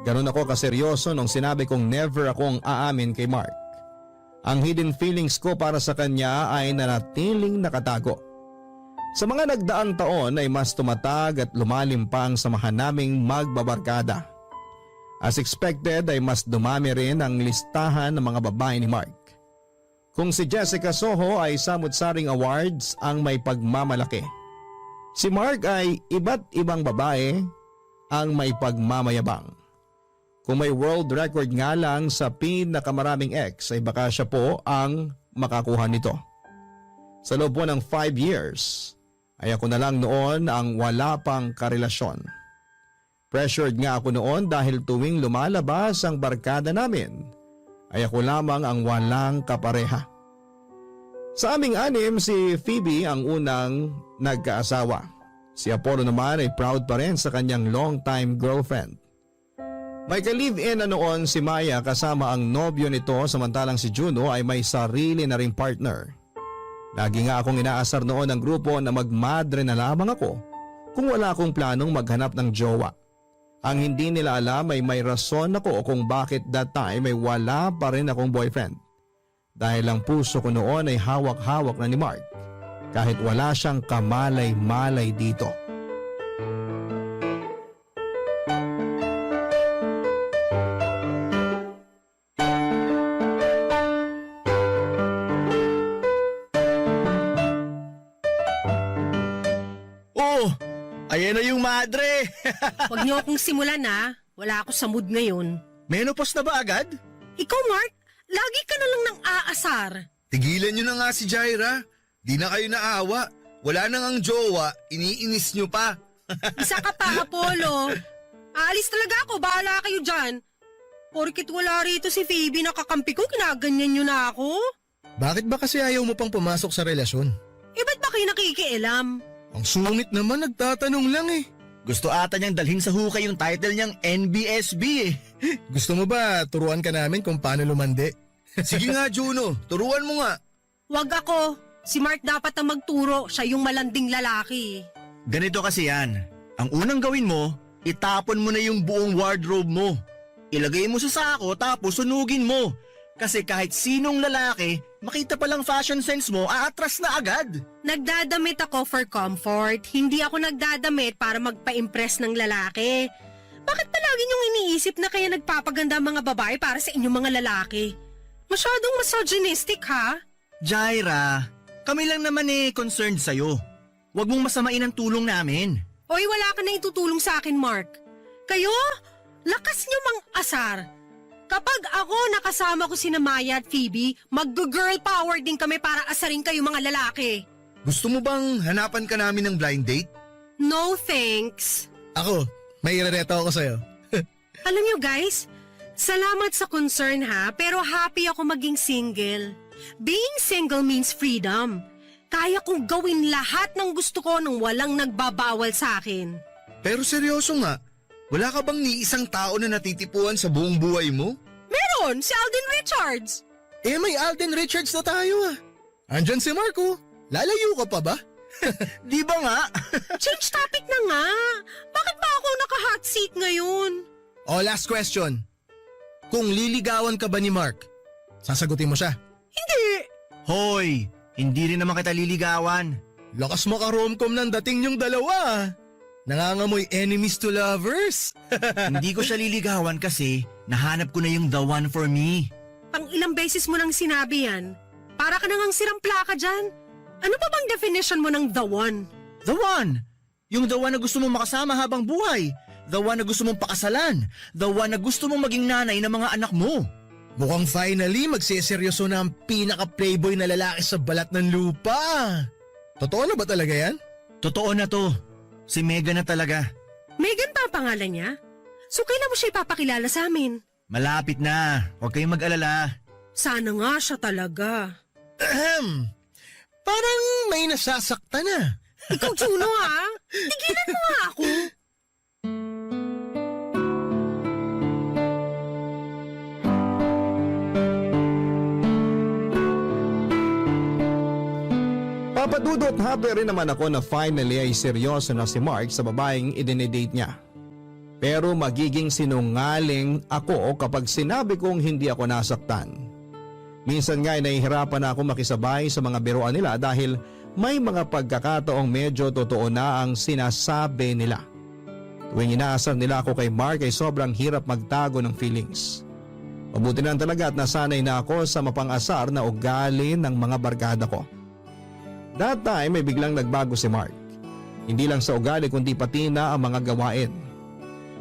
Ganun ako kaseryoso nung sinabi kong never akong aamin kay Mark. Ang hidden feelings ko para sa kanya ay nanatiling nakatago. Sa mga nagdaang taon ay mas tumatag at lumalim pa ang samahan naming magbabarkada. As expected ay mas dumami rin ang listahan ng mga babae ni Mark. Kung si Jessica Soho ay samut-saring awards ang may pagmamalaki, si Mark ay iba't ibang babae ang may pagmamayabang. Kung may world record nga lang sa pinakamaraming ex ay baka siya po ang makakuha nito. Sa loob po ng 5 years ay ako na lang noon ang wala pang karelasyon. Pressured nga ako noon dahil tuwing lumalabas ang barkada namin ay ako lamang ang walang kapareha. Sa aming anim, si Phoebe ang unang nagkaasawa. Si Apollo naman ay proud pa rin sa kanyang long-time girlfriend. May ka-live-in na noon si Maya kasama ang nobyo nito samantalang si Juno ay may sarili na ring partner. Lagi nga akong inaasar noon ng grupo na magmadre na lamang ako kung wala akong planong maghanap ng jowa. Ang hindi nila alam ay may rason ako kung bakit that time ay wala pa rin akong boyfriend. Dahil ang puso ko noon ay hawak-hawak na ni Mark kahit wala siyang kamalay-malay dito. Oh, ayan na yung madre. Huwag niyo akong simulan ha. Wala ako sa mood ngayon. Menopause na ba agad? Ikaw Mark, lagi ka na lang nang aasar. Tigilan nyo na nga si Jaira. Di na kayo naawa. Wala nang ang jowa, iniinis nyo pa. Isa ka pa, Apollo. Aalis talaga ako, bahala kayo dyan. Porkit wala rito si Phoebe na kakampi ko, kinaganyan nyo na ako. Bakit ba kasi ayaw mo pang pumasok sa relasyon? Eh ba't ba kayo nakikialam? Ang sungit naman, nagtatanong lang eh. Gusto ata niyang dalhin sa hukay yung title niyang NBSB eh. Gusto mo ba turuan ka namin kung paano lumandi? Sige nga, Juno. Turuan mo nga. Wag ako. Si Mark dapat ang magturo, siya yung malanding lalaki. Ganito kasi yan. Ang unang gawin mo, itapon mo na yung buong wardrobe mo. Ilagay mo sa sako tapos sunugin mo. Kasi kahit sinong lalaki, makita palang fashion sense mo, aatras na agad. Nagdadamit ako for comfort. Hindi ako nagdadamit para magpa-impress ng lalaki. Bakit palagi niyong iniisip na kaya nagpapaganda ang mga babae para sa inyong mga lalaki? Masyadong misogynistic ha? Jaira, kami lang naman concerned sa'yo. Huwag mong masamain ang tulong namin. Oy, wala ka na itutulong sa akin, Mark. Kayo, lakas niyo mang asar. Kapag ako nakasama ko sina Maya at Phoebe, mag-girl power din kami para asarin kayo mga lalaki. Gusto mo bang hanapan ka namin ng blind date? No thanks. Ako, may irereto ako sa'yo. Alam niyo guys, salamat sa concern ha, pero happy ako maging single. Being single means freedom. Kaya kong gawin lahat ng gusto ko nang walang nagbabawal sa akin. Pero seryoso nga, wala ka bang ni isang tao na natitipuan sa buong buhay mo? Meron, si Alden Richards. Eh may Alden Richards na tayo ah. Andyan si Marco. Lalayo ka pa ba? Di ba nga? Change topic na nga. Bakit ba O last question. Kung liligawan ka ba ni Mark, sasagutin mo siya? Hoy, hindi rin naman kita liligawan. Lakas maka-romcom ng dating yung dalawa. Nangangamoy enemies to lovers. Hindi ko siya liligawan kasi nahanap ko na yung the one for me. Pang ilang beses mo nang sinabi yan. Para ka nang sirang plaka dyan. Ano ba bang definition mo ng the one? The one! Yung the one na gusto mong makasama habang buhay. The one na gusto mong pakasalan. The one na gusto mong maging nanay ng mga anak mo. Mukhang finally magseseryoso na ang pinaka-playboy na lalaki sa balat ng lupa. Totoo na ba talaga yan? Totoo na to. Si Megan na talaga. Megan pa ang pangalan niya? So kailan mo siya ipapakilala sa amin? Malapit na. Huwag kayong mag-alala. Sana nga siya talaga. Parang may nasasaktan na. Ikaw, Juno ha? Tigilan mo nga ako. Papadudot happy rin naman ako na finally ay seryoso na si Mark sa babaeng idinidate niya. Pero magiging sinungaling ako kapag sinabi kong hindi ako nasaktan. Minsan nga ay nahihirapan na ako makisabay sa mga biruan nila dahil may mga pagkakataong medyo totoo na ang sinasabi nila. Tuwing inaasar nila ako kay Mark ay sobrang hirap magtago ng feelings. Mabuti lang talaga at nasanay na ako sa mapang-asar na ugali ng mga barkada ko. That time ay biglang nagbago si Mark. Hindi lang sa ugali kundi pati na ang mga gawain.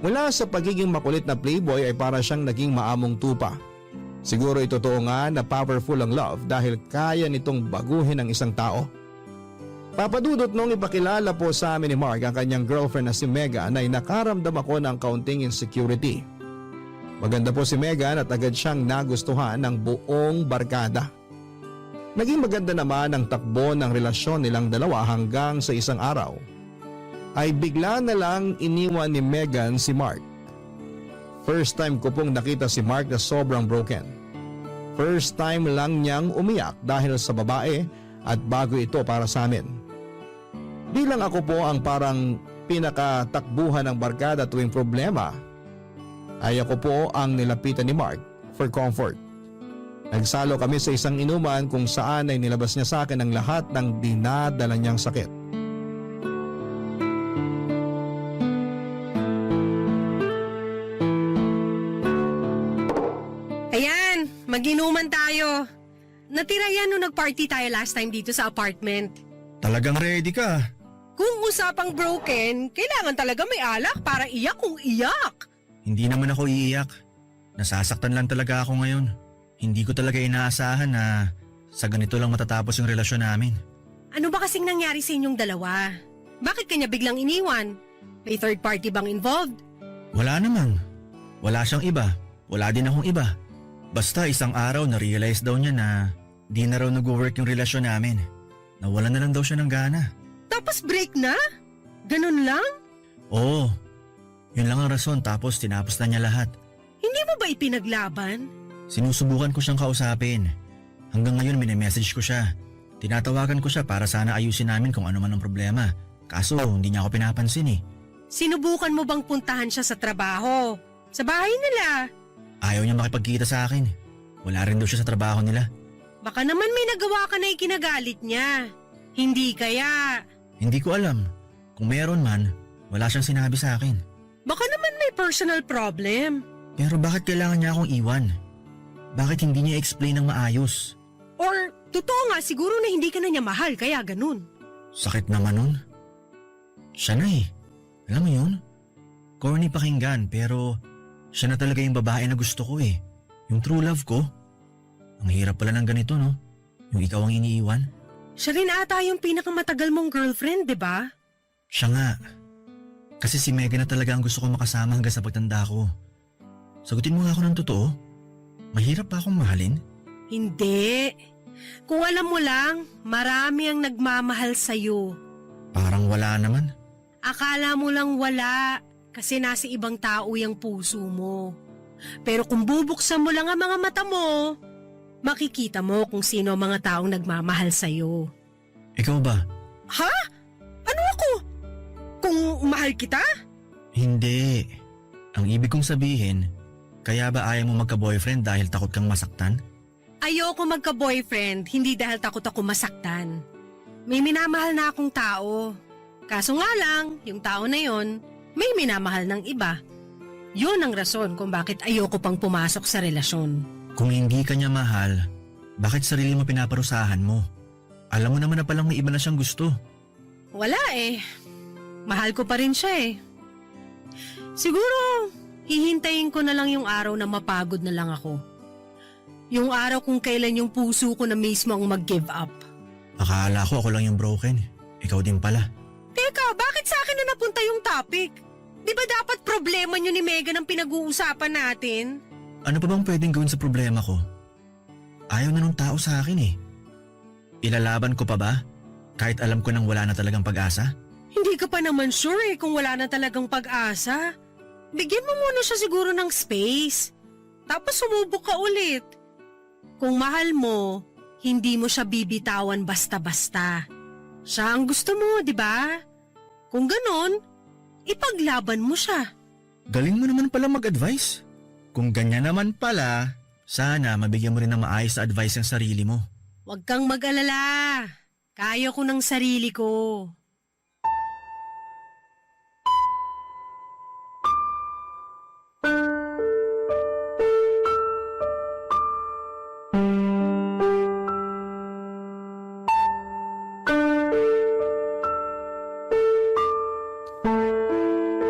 Mula sa pagiging makulit na playboy ay para siyang naging maamong tupa. Siguro ay totoo nga na powerful ang love dahil kaya nitong baguhin ang isang tao. Papadudot nung ipakilala po sa amin ni Mark ang kanyang girlfriend na si Megan ay nakaramdam ako ng kaunting insecurity. Maganda po si Megan at agad siyang nagustuhan ng buong barkada. Naging maganda naman ang takbo ng relasyon nilang dalawa hanggang sa isang araw ay bigla na lang iniwan ni Megan si Mark. First time ko pong nakita si Mark na sobrang broken. First time lang niyang umiyak dahil sa babae at bago ito para sa amin. Bilang ako po ang parang pinakatakbuhan ng barkada tuwing problema, ay ako po ang nilapitan ni Mark for comfort. Nagsalo kami sa isang inuman kung saan ay nilabas niya sa akin ang lahat ng dinadala niyang sakit. Ayan, mag-inuman tayo. Natira yan nung nag-party tayo last time dito sa apartment. Talagang ready ka. Kung usapang broken, kailangan talaga may alak para iyak kung iyak. Hindi naman ako iiyak. Nasasaktan lang talaga ako ngayon. Hindi ko talaga inaasahan na sa ganito lang matatapos yung relasyon namin. Ano ba kasing nangyari sa inyong dalawa? Bakit kanya biglang iniwan? May third party bang involved? Wala namang. Wala siyang iba. Wala din akong iba. Basta isang araw na-realize daw niya na di na raw nag-work yung relasyon namin. Nawalan na lang daw siya ng gana. Tapos break na? Ganun lang? Oo. Yun lang ang rason tapos tinapos na niya lahat. Hindi mo ba ipinaglaban? Sinusubukan ko siyang kausapin. Hanggang ngayon mini-message ko siya. Tinatawagan ko siya para sana ayusin namin kung ano man ang problema. Kaso hindi niya ako pinapansin eh. Sinubukan mo bang puntahan siya sa trabaho? Sa bahay nila? Ayaw niya makipagkita sa akin. Wala rin daw siya sa trabaho nila. Baka naman may nagawa ka na ikinagalit niya. Hindi kaya. Hindi ko alam. Kung meron man, wala siyang sinabi sa akin. Baka naman may personal problem. Pero bakit kailangan niya akong iwan? Bakit hindi niya explain ng maayos? Or totoo nga siguro na hindi ka na niya mahal kaya ganun. Sakit naman nun. Siya na eh. Alam mo yun? Corny pakinggan pero siya na talaga yung babae na gusto ko eh. Yung true love ko. Ang hirap pala ng ganito no? Yung ikaw ang iniiwan. Siya rin ata yung pinakamatagal mong girlfriend, di ba? Siya nga. Kasi si Megan na talaga ang gusto ko makasama hanggang sa pagtanda ko. Sagutin mo nga ako ng totoo. Mahirap pa akong mahalin? Hindi. Kung alam mo lang, marami ang nagmamahal sa'yo. Parang wala naman. Akala mo lang wala kasi nasa ibang tao yung puso mo. Pero kung bubuksan mo lang ang mga mata mo, makikita mo kung sino ang mga taong nagmamahal sa'yo. Ikaw ba? Ha? Ano ako? Kung mahal kita? Hindi. Ang ibig kong sabihin, kaya ba ayaw mo magka-boyfriend dahil takot kang masaktan? Ayoko magka-boyfriend, hindi dahil takot ako masaktan. May minamahal na akong tao. Kaso nga lang, yung tao na yon, may minamahal ng iba. Yun ang rason kung bakit ayoko pang pumasok sa relasyon. Kung hindi ka niya mahal, bakit sarili mo pinaparusahan mo? Alam mo naman na palang may iba na siyang gusto. Wala eh. Mahal ko pa rin siya eh. Siguro, hihintayin ko na lang yung araw na mapagod na lang ako. Yung araw kung kailan yung puso ko na mismo ang mag-give up. Akala ko ako lang yung broken. Ikaw din pala. Teka, bakit sa akin na napunta yung topic? Di ba dapat problema nyo ni Megan ang pinag-uusapan natin? Ano pa bang pwedeng gawin sa problema ko? Ayaw na nung tao sa akin eh. Ilalaban ko pa ba? Kahit alam ko nang wala na talagang pag-asa? Hindi ka pa naman sure eh kung wala na talagang pag-asa. Bigyan mo muna siya siguro ng space. Tapos sumubok ka ulit. Kung mahal mo, hindi mo siya bibitawan basta-basta. Siya ang gusto mo, di ba? Kung ganon, ipaglaban mo siya. Galing mo naman pala mag-advise. Kung ganyan naman pala, sana mabigyan mo rin ng maayos na advice ang sarili mo. Huwag kang mag-alala. Kaya ko ng sarili ko.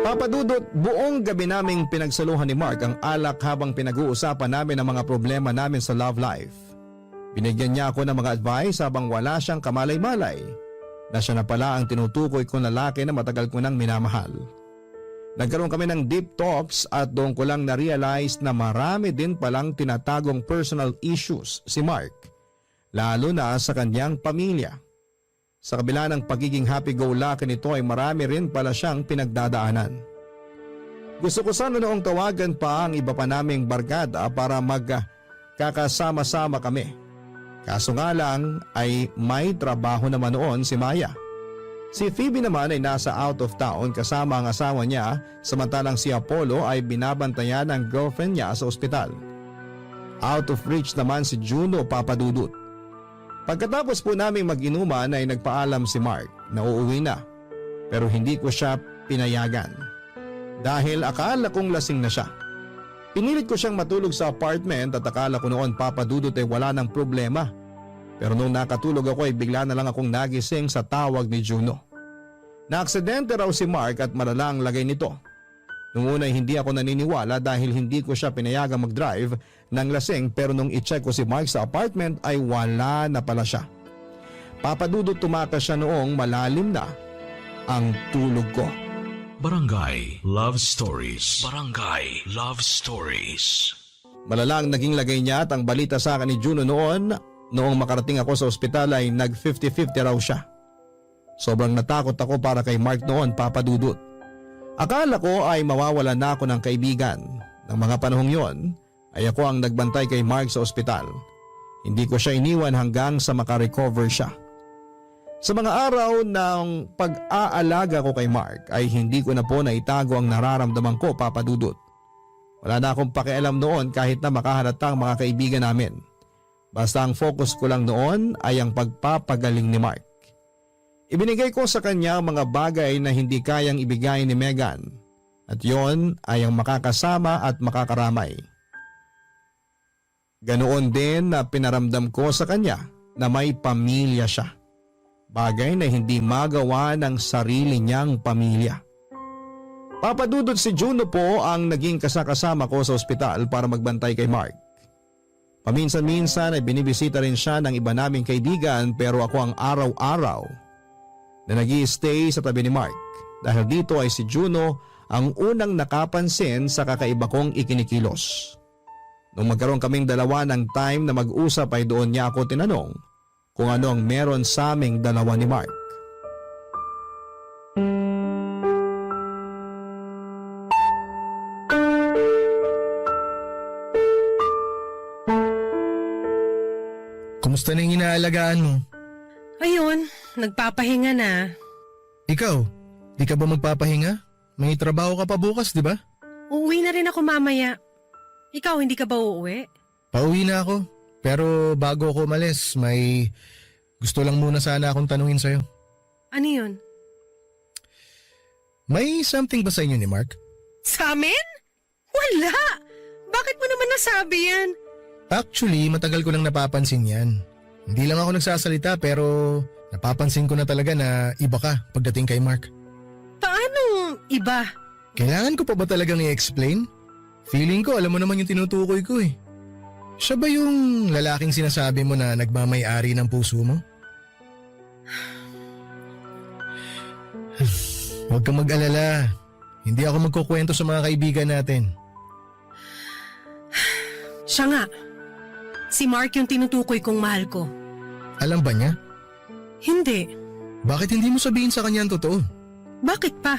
Papadudot, buong gabi naming pinagsaluhan ni Mark ang alak habang pinag-uusapan namin ang mga problema namin sa love life. Binigyan niya ako ng mga advice habang wala siyang kamalay-malay na siya na pala ang tinutukoy kong lalaki na matagal ko nang minamahal. Nagkaroon kami ng deep talks at doon ko lang na-realize na marami din palang tinatagong personal issues si Mark, lalo na sa kanyang pamilya. Sa kabila ng pagiging happy-go-lucky nito ay marami rin pala siyang pinagdadaanan. Gusto ko sana noong tawagan pa ang iba pa naming barkada para magkakasama-sama kami. Kaso nga lang ay may trabaho naman noon si Maya. Si Phoebe naman ay nasa out of town kasama ang asawa niya, samantalang si Apollo ay binabantayan ng girlfriend niya sa ospital. Out of reach naman si Juno, Papadudut. Pagkatapos po naming mag-inuman ay nagpaalam si Mark na uuwi na, pero hindi ko siya pinayagan dahil akala kong lasing na siya. Pinilit ko siyang matulog sa apartment at akala ko noon, Papadudut, ay wala ng problema. Pero nung nakatulog ako ay bigla na lang akong nagising sa tawag ni Juno. Naaksidente raw si Mark at malala ang lagay nito. Nung una ay hindi ako naniniwala dahil hindi ko siya pinayagang mag-drive ng lasing, pero nung i-check ko si Mark sa apartment ay wala na pala siya. Papadudot, tumakas siya noong malalim na ang tulog ko. Barangay Love Stories. Barangay Love Stories. Malala ang naging lagay niya at ang balita sa akin ni Juno noong makarating ako sa ospital ay nag 50-50 raw siya. Sobrang natakot ako para kay Mark noon, Papadudot. Akala ko ay mawawalan na ako ng kaibigan. Nang mga panahong yon ay ako ang nagbantay kay Mark sa ospital. Hindi ko siya iniwan hanggang sa makarecover siya. Sa mga araw ng pag-aalaga ko kay Mark ay hindi ko na po naitago ang nararamdaman ko, Papadudot. Wala na akong pakialam noon kahit na makahalata ang mga kaibigan namin. Basta ang focus ko lang noon ay ang pagpapagaling ni Mark. Ibinigay ko sa kanya ang mga bagay na hindi kayang ibigay ni Megan, at yon ay ang makakasama at makakaramay. Ganoon din na pinaramdam ko sa kanya na may pamilya siya, bagay na hindi magawa ng sarili niyang pamilya. Papadudot, si Juno po ang naging kasakasama ko sa ospital para magbantay kay Mark. Paminsan-minsan ay binibisita rin siya ng iba naming kaibigan, pero ako ang araw-araw na nag-i-stay sa tabi ni Mark dahil dito ay si Juno ang unang nakapansin sa kakaiba kong ikinikilos. Nung magkaroon kaming dalawa ng time na mag-usap ay doon niya ako tinanong kung ano ang meron sa aming dalawa ni Mark. Kumusta na yung inaalagaan mo? Ayun, nagpapahinga na. Ikaw, di ka ba magpapahinga? May trabaho ka pa bukas, di ba? Uuwi na rin ako mamaya. Ikaw, hindi ka ba uuwi? Pauwi na ako. Pero bago ako umalis, may gusto lang muna sana akong tanungin sa'yo. Ano yun? May something ba sa inyo ni Mark? Sa amin? Wala! Bakit mo naman nasabi yan? Actually, matagal ko nang napapansin yan. Hindi lang ako nagsasalita pero napapansin ko na talaga na iba ka pagdating kay Mark. Paano iba? Kailangan ko pa ba talagang i-explain? Feeling ko alam mo naman yung tinutukoy ko eh. Siya ba yung lalaking sinasabi mo na nagmamay-ari ng puso mo? Huwag kang mag-alala. Hindi ako magkukwento sa mga kaibigan natin. Siya nga. Si Mark yung tinutukoy kong mahal ko. Alam ba niya? Hindi. Bakit hindi mo sabihin sa kanya ang totoo? Bakit pa?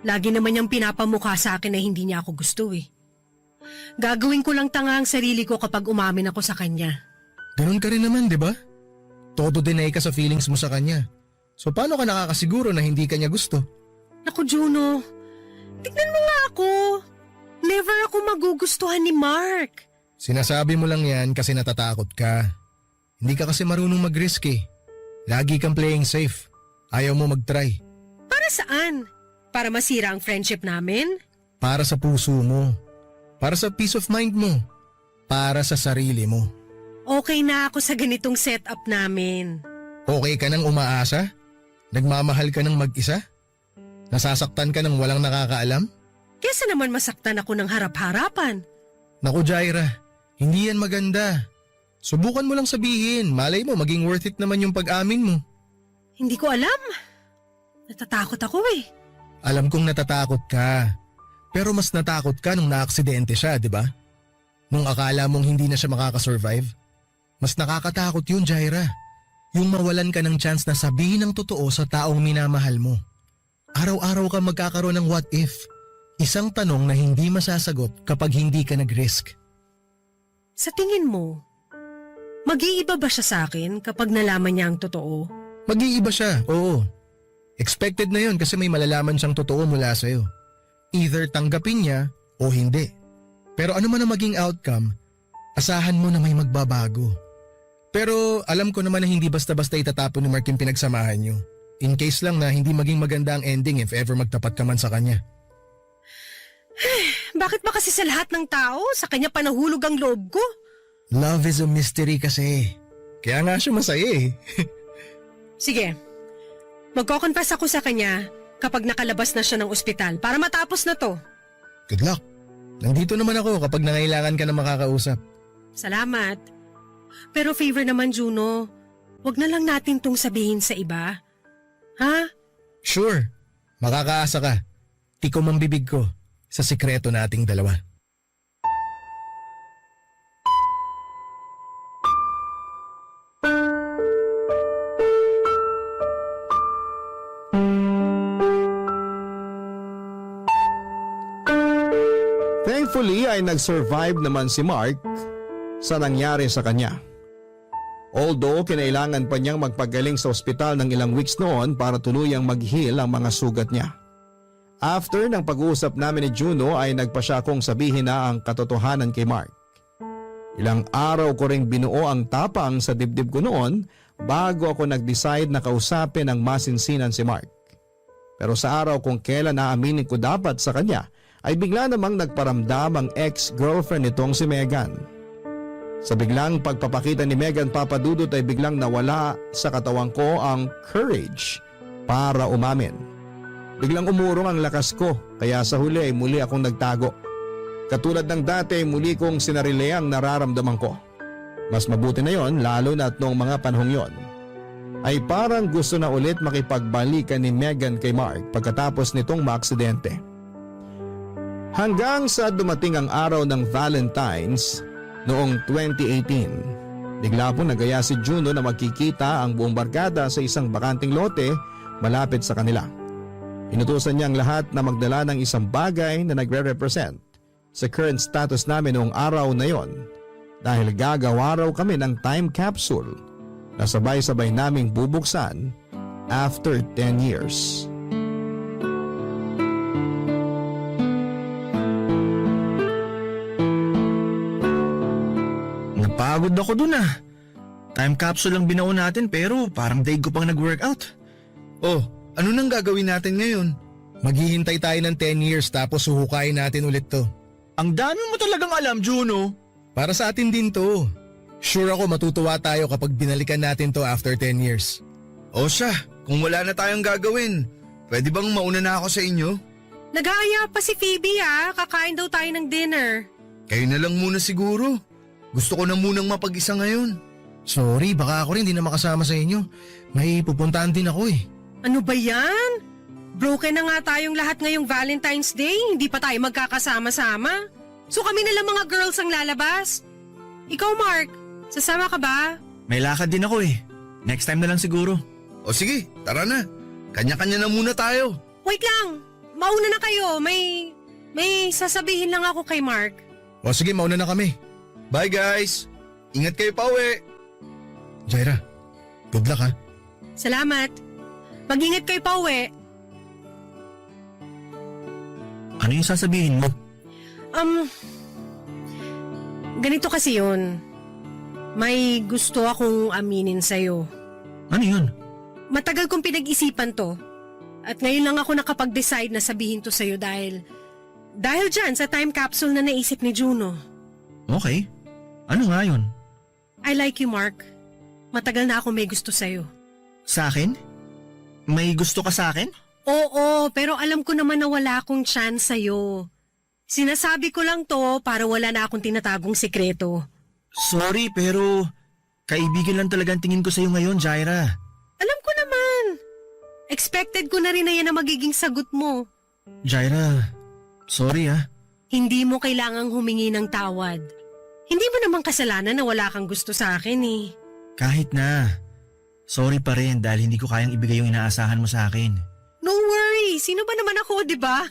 Lagi naman niyang pinapamukha sa akin na hindi niya ako gusto eh. Gagawin ko lang tanga ang sarili ko kapag umamin ako sa kanya. Ganun ka rin naman, di ba? Todo deny ka sa feelings mo sa kanya. So paano ka nakakasiguro na hindi ka niya gusto? Naku Juno, tignan mo nga ako. Never ako magugustuhan ni Mark. Sinasabi mo lang yan kasi natatakot ka. Hindi ka kasi marunong mag-risk eh. Lagi kang playing safe. Ayaw mo mag-try. Para saan? Para masira ang friendship namin? Para sa puso mo. Para sa peace of mind mo. Para sa sarili mo. Okay na ako sa ganitong setup namin. Okay ka nang umaasa? Nagmamahal ka ng mag-isa? Nasasaktan ka ng walang nakakaalam? Kesa naman masaktan ako ng harap-harapan. Naku Jaira, hindi yan maganda. Subukan mo lang sabihin, malay mo maging worth it naman yung pag-amin mo. Hindi ko alam. Natatakot ako eh. Alam kong natatakot ka. Pero mas natakot ka nung naaksidente siya, di ba? Nung akala mong hindi na siya makakasurvive. Mas nakakatakot yun, Jaira. Yung mawalan ka ng chance na sabihin ang totoo sa taong minamahal mo. Araw-araw ka magkakaroon ng what if. Isang tanong na hindi masasagot kapag hindi ka nag-risk. Sa tingin mo, mag-iiba ba siya sa akin kapag nalaman niya ang totoo? Mag-iiba siya, oo. Expected na yun kasi may malalaman siyang totoo mula sa'yo. Either tanggapin niya o hindi. Pero ano man ang maging outcome, asahan mo na may magbabago. Pero alam ko naman na hindi basta-basta itatapon ni Mark yung pinagsamahan niyo. In case lang na hindi maging maganda ang ending if ever magtapat ka man sa kanya. Bakit ba kasi sa lahat ng tao, sa kanya pa nahulog ang loob ko? Love is a mystery kasi. Kaya nga siya masaya eh. Sige, magko-confess ako sa kanya kapag nakalabas na siya ng ospital para matapos na to. Good luck. Nandito naman ako kapag nangailangan ka na makakausap. Salamat. Pero favor naman Juno, wag na lang natin tong sabihin sa iba. Ha? Sure, makakaasa ka. Tikom ang bibig ko sa sikreto nating dalawa. Thankfully ay nag-survive naman si Mark sa nangyari sa kanya. Although kinailangan pa niyang magpagaling sa ospital ng ilang weeks noon para tuluyang mag-heal ang mga sugat niya. After ng pag-uusap namin ni Juno ay nagpa siya akong sabihin na ang katotohanan kay Mark. Ilang araw ko ring binuo ang tapang sa dibdib ko noon bago ako nag-decide na kausapin ang masinsinan si Mark. Pero sa araw kung kailan naaminin ko dapat sa kanya ay bigla namang nagparamdam ang ex-girlfriend nitong si Megan. Sa biglang pagpapakita ni Megan Papadudot ay biglang nawala sa katawan ko ang courage para umamin. Biglang umurong ang lakas ko kaya sa huli ay muli akong nagtago. Katulad ng dati ay muli kong sinarile ang nararamdaman ko. Mas mabuti na yon lalo na at noong mga panahong yon. Ay parang gusto na ulit makipagbalikan ni Megan kay Mark pagkatapos nitong maaksidente. Hanggang sa dumating ang araw ng Valentine's noong 2018. Bigla po nagaya si Juno na magkikita ang buong barkada sa isang bakanting lote malapit sa kanila. Inutusan niya ang lahat na magdala ng isang bagay na nagre-represent sa current status namin noong araw na yon dahil gagawa raw kami ng time capsule na sabay-sabay naming bubuksan after 10 years. Napagod ako dun ah. Time capsule lang binuo natin pero parang daig ko pang nag-workout. Oh, ano nang gagawin natin ngayon? Maghihintay tayo ng 10 years tapos huhukayin natin ulit to. Ang dami mo talagang alam, Juno. Para sa atin din to. Sure ako matutuwa tayo kapag binalikan natin to after 10 years. O siya, kung wala na tayong gagawin, pwede bang mauna na ako sa inyo? Nag-aaya pa si Phoebe kakain daw tayo ng dinner. Kayo na lang muna siguro. Gusto ko na munang mapag-isa ngayon. Sorry, baka ako rin di na makasama sa inyo. May pupuntahan din ako eh. Ano ba yan? Broken na nga tayong lahat ngayong Valentine's Day, hindi pa tayo magkakasama-sama. So kami na lang mga girls ang lalabas. Ikaw Mark, sasama ka ba? May lakad din ako eh. Next time na lang siguro. O sige, tara na. Kanya-kanya na muna tayo. Wait lang, mauna na kayo. May sasabihin lang ako kay Mark. O sige, mauna na kami. Bye guys. Ingat kayo pa uwi. Jaira, good luck ha. Salamat. Mag-ingat kayo pa uwi. Ano yung sasabihin mo? Ganito kasi yun. May gusto akong aminin sa'yo. Ano yun? Matagal kong pinag-isipan to. At ngayon lang ako nakapag-decide na sabihin to sa'yo dahil dyan sa time capsule na naisip ni Juno. Okay. Ano nga yun? I like you, Mark. Matagal na ako may gusto sa'yo. Sa akin? May gusto ka sa akin? Oo, pero alam ko naman na wala akong chance sa'yo. Sinasabi ko lang to para wala na akong tinatagong sikreto. Sorry, pero kaibigan lang talaga ang tingin ko sa'yo ngayon, Jaira. Alam ko naman. Expected ko na rin na yan ang magiging sagot mo. Jaira, sorry ah. Hindi mo kailangang humingi ng tawad. Hindi mo naman kasalanan na wala kang gusto sa akin eh. Kahit na. Sorry pa rin dahil hindi ko kayang ibigay yung inaasahan mo sa akin. No worry, sino ba naman ako, di ba?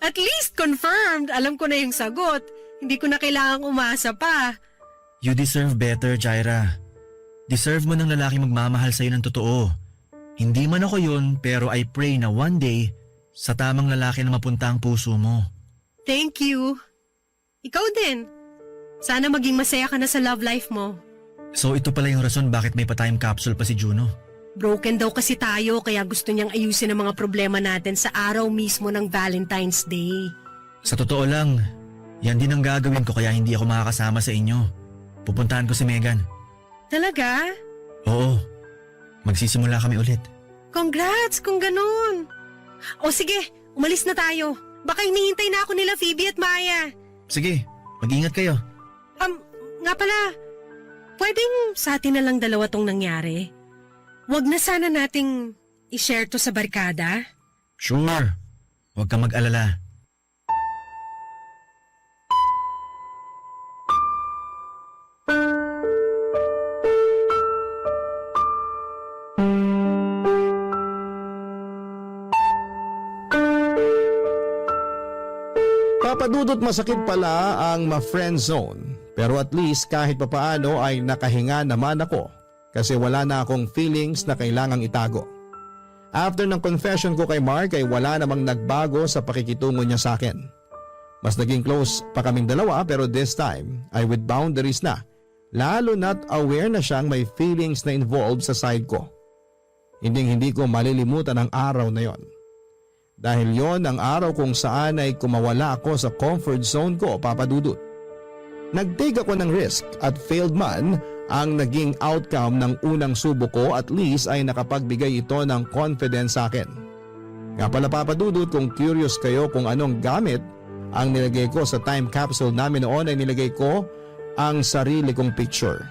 At least confirmed, alam ko na yung sagot. Hindi ko na kailangang umasa pa. You deserve better, Jaira. Deserve mo ng lalaki magmamahal sa'yo ng totoo. Hindi man ako yun, pero I pray na one day, sa tamang lalaki na mapunta ang puso mo. Thank you. Ikaw din. Sana maging masaya ka na sa love life mo. So ito pala yung rason bakit may pa-time capsule pa si Juno. Broken daw kasi tayo kaya gusto niyang ayusin ang mga problema natin sa araw mismo ng Valentine's Day. Sa totoo lang, yan din ang gagawin ko kaya hindi ako makakasama sa inyo. Pupuntahan ko si Megan. Talaga? Oo. Magsisimula kami ulit. Congrats kung ganun. O sige, umalis na tayo. Baka hinihintay na ako nila Phoebe at Maya. Sige, mag-ingat kayo. Nga pala, pwedeng sa atin na lang dalawa tong nangyari? Wag na sana nating i-share to sa barkada? Sure. Huwag kang mag-alala. Papadudot masakit pala ang ma-friend zone. Pero at least kahit papaano ay nakahinga naman ako kasi wala na akong feelings na kailangang itago. After ng confession ko kay Mark ay wala namang nagbago sa pakikitungo niya sa akin. Mas naging close pa kaming dalawa pero this time ay with boundaries na. Lalo na't aware na siyang may feelings na involved sa side ko. Hindi ko malilimutan ang araw na yon. Dahil yon ang araw kung saan ay kumawala ako sa comfort zone ko, papadudot. Nag-take ako ng risk at failed man ang naging outcome ng unang subo ko, at least ay nakapagbigay ito ng confidence sa akin. Nga pala papadudot, kung curious kayo kung anong gamit ang nilagay ko sa time capsule namin noon, ay nilagay ko ang sarili kong picture.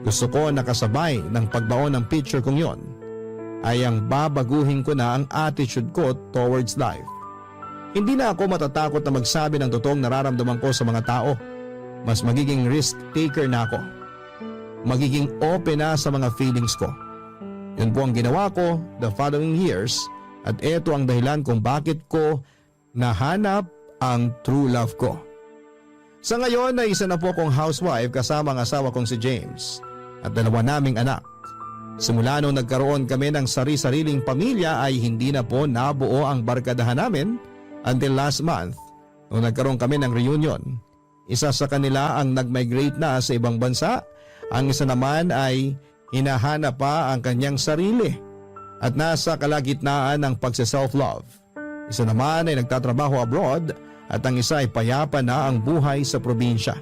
Gusto ko nakasabay ng pagbaon ng picture kong yon ay ang babaguhin ko na ang attitude ko towards life. Hindi na ako matatakot na magsabi ng totoong nararamdaman ko sa mga tao. Mas magiging risk taker na ako. Magiging open na sa mga feelings ko. Yun po ang ginawa ko the following years at ito ang dahilan kung bakit ko nahanap ang true love ko. Sa ngayon ay isa na po kong housewife kasama ang asawa kong si James at dalawa naming anak. Simula nung nagkaroon kami ng sari-sariling pamilya ay hindi na po nabuo ang barkadahan namin until last month nung nagkaroon kami ng reunion. Isa sa kanila ang nag-migrate na sa ibang bansa. Ang isa naman ay hinahanap pa ang kanyang sarili at nasa kalagitnaan ng pagse-self-love. Isa naman ay nagtatrabaho abroad at ang isa ay payapa na ang buhay sa probinsya.